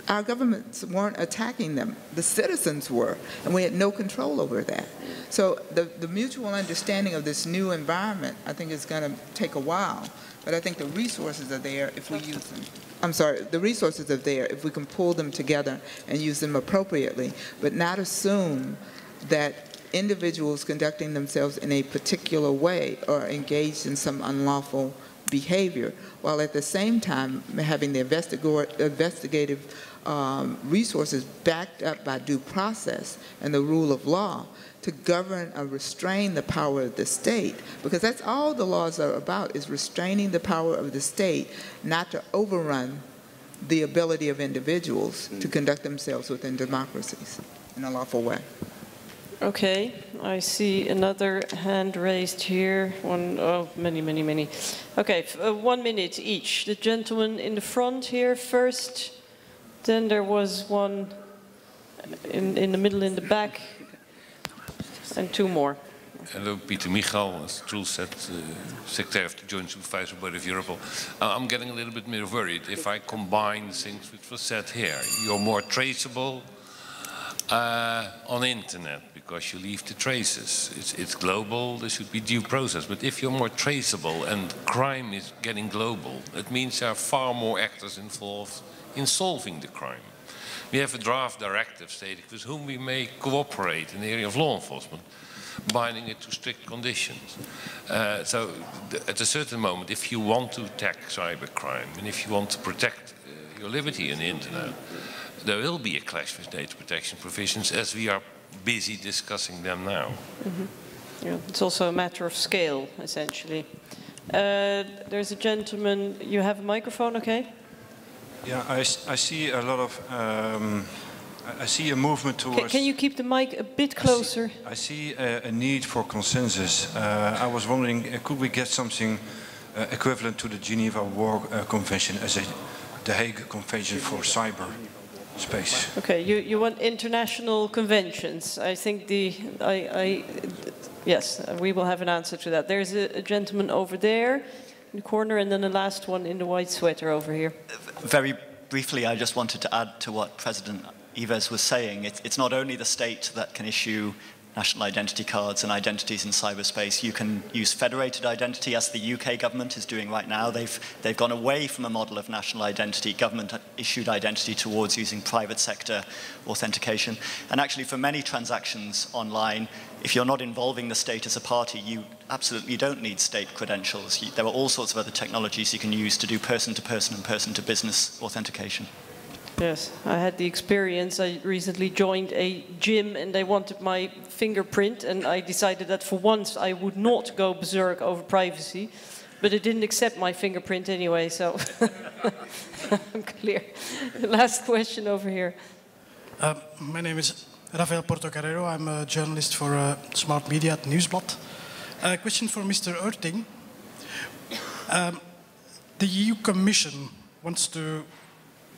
Our governments weren't attacking them. The citizens were, and we had no control over that. So the mutual understanding of this new environment, I think, is going to take a while, but I think the resources are there if we use them. I'm sorry, the resources are there if we can pull them together and use them appropriately, but not assume that individuals conducting themselves in a particular way are engaged in some unlawful behavior, while at the same time having the investigative resources backed up by due process and the rule of law to govern or restrain the power of the state, because that's all the laws are about, is restraining the power of the state, not to overrun the ability of individuals to conduct themselves within democracies in a lawful way. Okay, I see another hand raised here. Many. Okay, 1 minute each. The gentleman in the front here first. Then there was one in the middle in the back. And two more. Hello, Peter Michal, as Troels said, Secretary of the Joint Supervisory Board of Europol. I'm getting a little bit more worried if I combine things which was said here. You're more traceable on the internet because you leave the traces. It's global, there should be due process. But if you're more traceable and crime is getting global, it means there are far more actors involved in solving the crime. We have a draft directive stating with whom we may cooperate in the area of law enforcement, binding it to strict conditions. So at a certain moment, if you want to attack cybercrime and if you want to protect your liberty in the internet, there will be a clash with data protection provisions as we are busy discussing them now. Mm-hmm. Yeah, it's also a matter of scale, essentially. There's a gentleman, you have a microphone, okay? Yeah, I see a lot of, I see a movement towards... Can you keep the mic a bit closer? I see a need for consensus. I was wondering, could we get something equivalent to the Geneva War Convention as the Hague Convention for cyberspace? Okay, you want international conventions. I think yes, we will have an answer to that. There's a gentleman over there in the corner, and then the last one in the white sweater over here. Very briefly, I just wanted to add to what President Ilves was saying. It's not only the state that can issue national identity cards and identities in cyberspace. You can use federated identity, as the UK government is doing right now. They've gone away from a model of national identity, government-issued identity, towards using private sector authentication. And actually, for many transactions online, if you're not involving the state as a party, you absolutely don't need state credentials. There are all sorts of other technologies you can use to do person-to-person and person-to-business authentication. Yes, I had the experience. I recently joined a gym and they wanted my fingerprint, and I decided that for once I would not go berserk over privacy. but it didn't accept my fingerprint anyway, so I'm clear. Last question over here. My name is Rafael Portocarrero. I'm a journalist for Smart Media at Nieuwsblad. A question for Mr. Oerting. The EU Commission wants to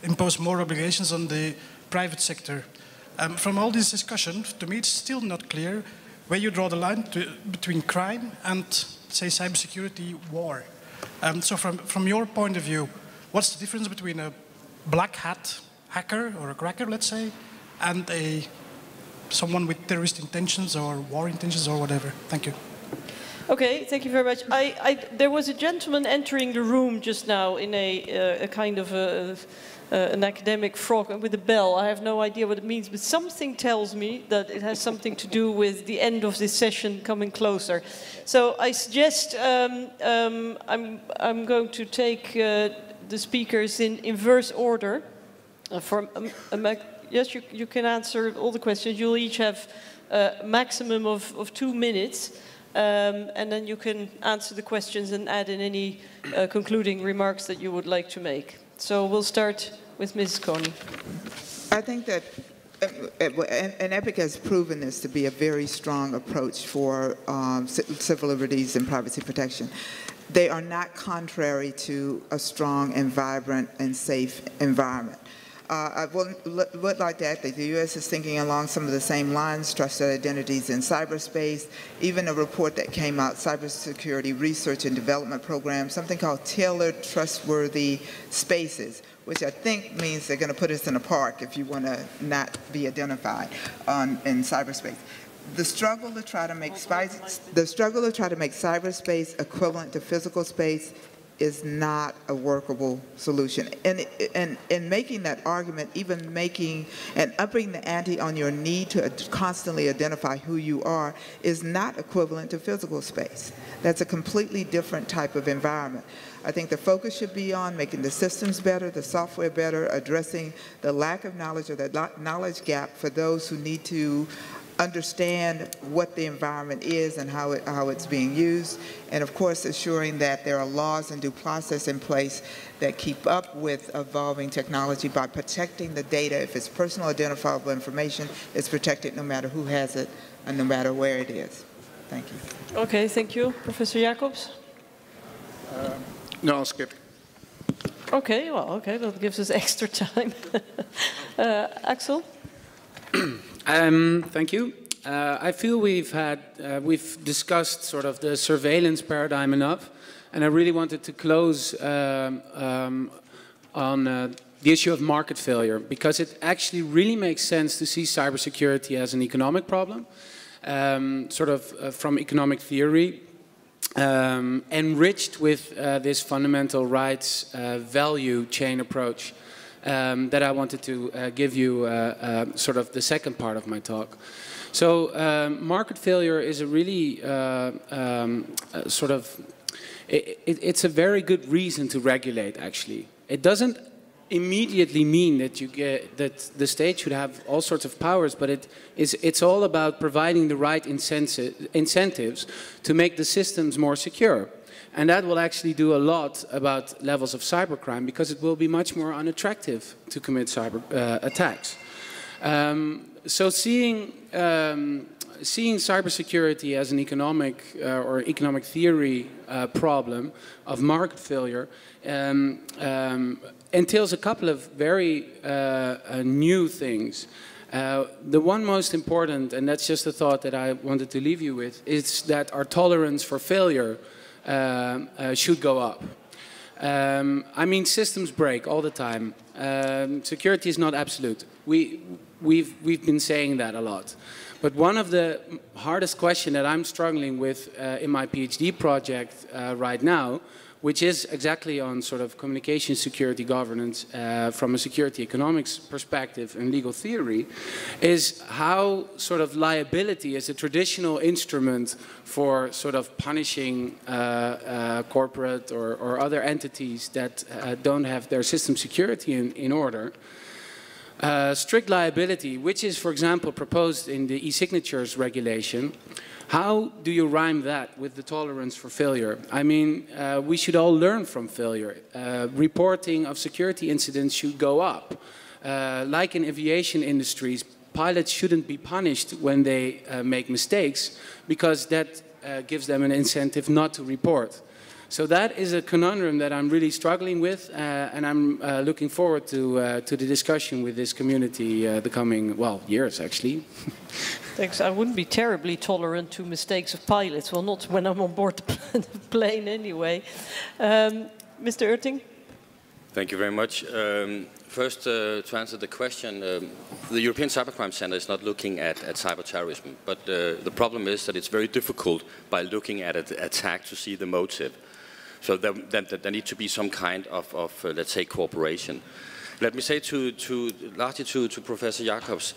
impose more obligations on the private sector. From all this discussion, to me it's still not clear where you draw the line between crime and, say, cybersecurity war. So from your point of view, what's the difference between a black hat hacker or a cracker, let's say, and someone with terrorist intentions or war intentions or whatever? Thank you. Okay, thank you very much. There was a gentleman entering the room just now in a kind of an academic frock with a bell. I have no idea what it means, but something tells me that it has something to do with the end of this session coming closer. So I suggest I'm going to take the speakers in inverse order. Yes, you can answer all the questions. You'll each have a maximum of 2 minutes. And then you can answer the questions and add in any concluding remarks that you would like to make. So we'll start with Mrs. Coney. I think that, and EPIC has proven this to be a very strong approach for civil liberties and privacy protection. They are not contrary to a strong and vibrant and safe environment. I would like to add that the U.S. is thinking along some of the same lines, trusted identities in cyberspace, even a report that came out, Cybersecurity Research and Development Program, something called Tailored Trustworthy Spaces, which I think means they're going to put us in a park if you want to not be identified in cyberspace. The struggle to try to make cyberspace equivalent to physical space is not a workable solution. And in making that argument, even making and upping the ante on your need to constantly identify who you are is not equivalent to physical space. That's a completely different type of environment. I think the focus should be on making the systems better, the software better, addressing the lack of knowledge or the knowledge gap for those who need to understand what the environment is and how it's being used, and of course assuring that there are laws and due process in place that keep up with evolving technology by protecting the data. If it's personal identifiable information, it's protected no matter who has it and no matter where it is. Thank you. Okay, thank you. Professor Jacobs? No, I'll skip. Okay, well, okay, that gives us extra time. Axel? Thank you. I feel we've discussed sort of the surveillance paradigm enough, and I really wanted to close on the issue of market failure, because it actually really makes sense to see cybersecurity as an economic problem, from economic theory, enriched with this fundamental rights value chain approach. That I wanted to give you sort of the second part of my talk. So market failure is a really it's a very good reason to regulate, actually. It doesn't immediately mean that the state should have all sorts of powers, but it's all about providing the right incentives to make the systems more secure. And that will actually do a lot about levels of cybercrime, because it will be much more unattractive to commit cyber attacks. So seeing cybersecurity as an economic or economic theory problem of market failure entails a couple of very new things. The one most important, and that's just a thought that I wanted to leave you with, is that our tolerance for failure should go up. I mean, systems break all the time. Security is not absolute. We've been saying that a lot. But one of the hardest questions that I'm struggling with in my PhD project right now, which is exactly on sort of communication security governance from a security economics perspective and legal theory, is how sort of liability is a traditional instrument for sort of punishing corporate or other entities that don't have their system security in order. strict liability, which is, for example, proposed in the e-signatures regulation, how do you rhyme that with the tolerance for failure? I mean, we should all learn from failure. Reporting of security incidents should go up. Like in aviation industries, pilots shouldn't be punished when they make mistakes, because that gives them an incentive not to report. So that is a conundrum that I'm really struggling with, and I'm looking forward to the discussion with this community the coming, well, years actually. Thanks. I wouldn't be terribly tolerant to mistakes of pilots. Well, not when I'm on board the plane anyway. Mr. Oerting? Thank you very much. First, to answer the question, the European Cybercrime Centre is not looking at cyber terrorism, but the problem is that it's very difficult by looking at an attack to see the motive. So there needs to be some kind of let's say, cooperation. Let me say largely to Professor Jacobs,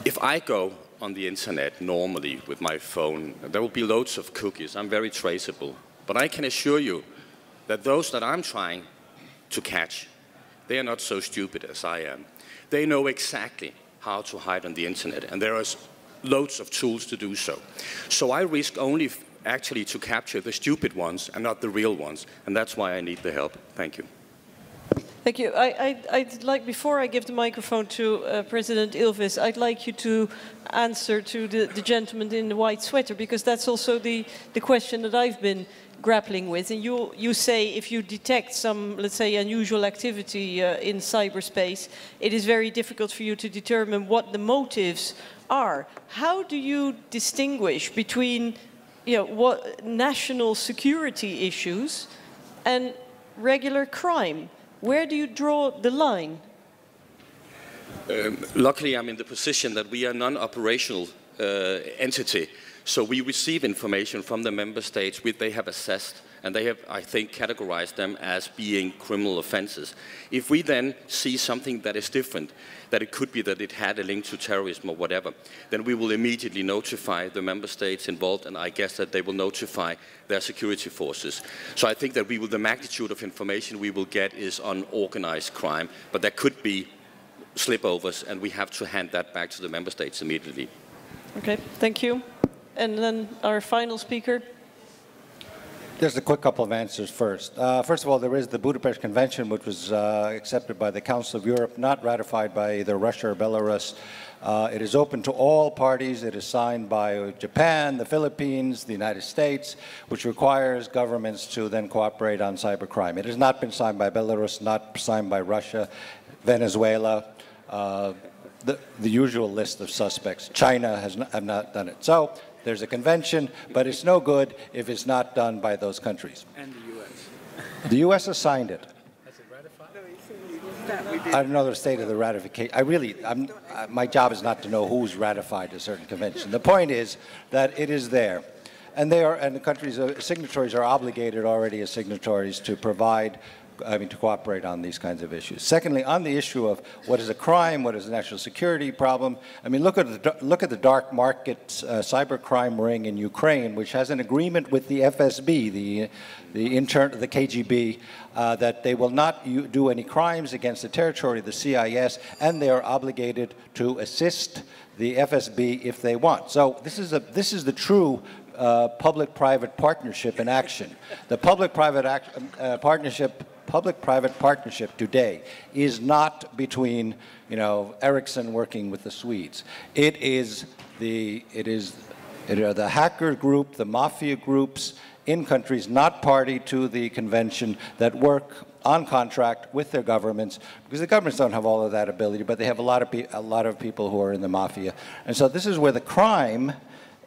if I go on the internet normally with my phone, there will be loads of cookies. I'm very traceable. But I can assure you that those that I'm trying to catch, they are not so stupid as I am. They know exactly how to hide on the internet, and there are loads of tools to do so. So I risk only actually to capture the stupid ones and not the real ones, and that's why I need the help. Thank you. Thank you. I'd like, before I give the microphone to President Ilves, I'd like you to answer to the gentleman in the white sweater, because that's also the question that I've been grappling with. And you say if you detect some, let's say, unusual activity in cyberspace, it is very difficult for you to determine what the motives are. How do you distinguish between, you know, what national security issues and regular crime? Where do you draw the line? Luckily, I'm in the position that we are a non-operational entity. So we receive information from the member states which they have assessed, and they have, I think, categorized them as being criminal offenses. If we then see something that is different, that it could be that it had a link to terrorism or whatever, then we will immediately notify the member states involved, and I guess that they will notify their security forces. So I think that the magnitude of information we will get is on organized crime, but there could be slipovers, and we have to hand that back to the member states immediately. Okay, thank you. And then our final speaker. Just a quick couple of answers first. First of all, there is the Budapest Convention, which was accepted by the Council of Europe, not ratified by either Russia or Belarus. It is open to all parties. It is signed by Japan, the Philippines, the United States, which requires governments to then cooperate on cybercrime. It has not been signed by Belarus, not signed by Russia, Venezuela, the usual list of suspects. China have not done it. So there's a convention, but it's no good if it's not done by those countries. And the U.S. The U.S. has signed it. Has it ratified? I don't know the state of the ratification. My job is not to know who's ratified a certain convention. The point is that it is there. And the countries, signatories are obligated already as signatories to provide, to cooperate on these kinds of issues. Secondly, on the issue of what is a crime, what is a national security problem, look at the dark market cybercrime ring in Ukraine, which has an agreement with the FSB, the KGB, that they will not do any crimes against the territory of the CIS, and they are obligated to assist the FSB if they want. So this is the true public-private partnership in action. The public-private public-private partnership today is not between, Ericsson working with the Swedes. It are the hacker group, the mafia groups in countries not party to the convention that work on contract with their governments, because the governments don't have all of that ability, but they have a lot of people who are in the mafia. And so this is where the crime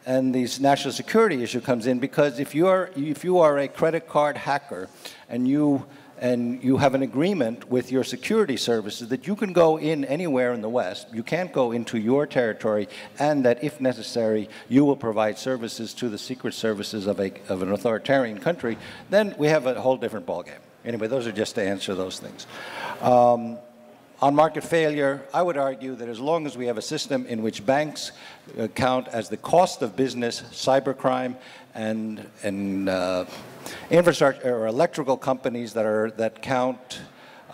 and the national security issue comes in, because if you are a credit card hacker and you have an agreement with your security services that you can go in anywhere in the West, you can't go into your territory, and that if necessary, you will provide services to the secret services of an authoritarian country, then we have a whole different ballgame. Anyway, those are just to answer those things. On market failure, I would argue that as long as we have a system in which banks count as the cost of business cybercrime, and infrastructure or electrical companies that count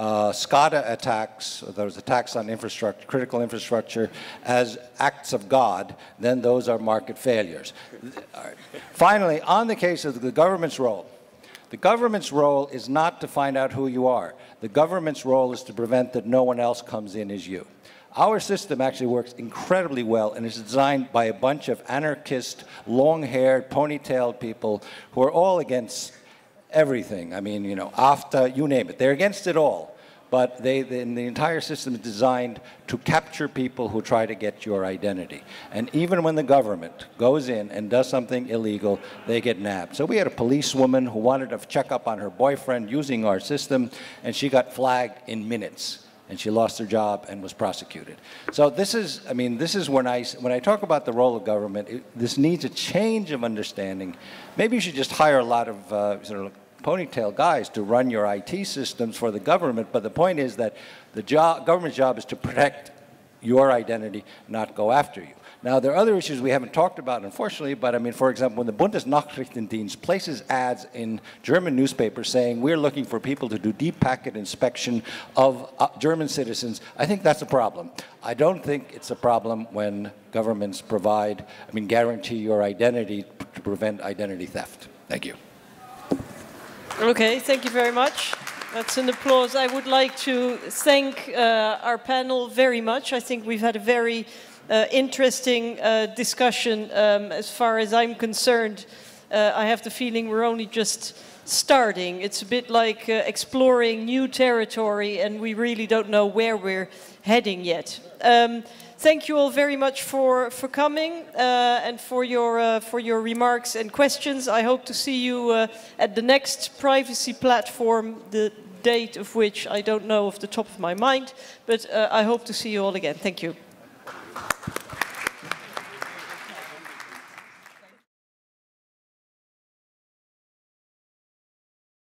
SCADA attacks, those attacks on infrastructure, critical infrastructure, as acts of God, then those are market failures. Finally, on the case of the government's role is not to find out who you are. The government's role is to prevent that no one else comes in as you. Our system actually works incredibly well and is designed by a bunch of anarchist, long-haired, ponytailed people who are all against everything. I mean, you know, AFTA, you name it. They're against it all. But the entire system is designed to capture people who try to get your identity. And even when the government goes in and does something illegal, they get nabbed. So we had a policewoman who wanted to check up on her boyfriend using our system, and she got flagged in minutes. And she lost her job and was prosecuted. So this is, I mean, this is when I talk about the role of government, this needs a change of understanding. Maybe you should just hire a lot of sort of ponytail guys to run your IT systems for the government, but the point is that the government's job is to protect your identity, not go after you. Now, there are other issues we haven't talked about, unfortunately, but I mean, for example, when the Bundesnachrichtendienst places ads in German newspapers saying we're looking for people to do deep packet inspection of German citizens, I think that's a problem. I don't think it's a problem when governments guarantee your identity to prevent identity theft. Thank you. Okay, thank you very much. That's an applause. I would like to thank our panel very much. I think we've had a very interesting discussion. As far as I'm concerned, I have the feeling we're only just starting. It's a bit like exploring new territory, and we really don't know where we're heading yet. Thank you all very much for coming and for your remarks and questions. I hope to see you at the next privacy platform, the date of which I don't know off the top of my mind, but I hope to see you all again. Thank you.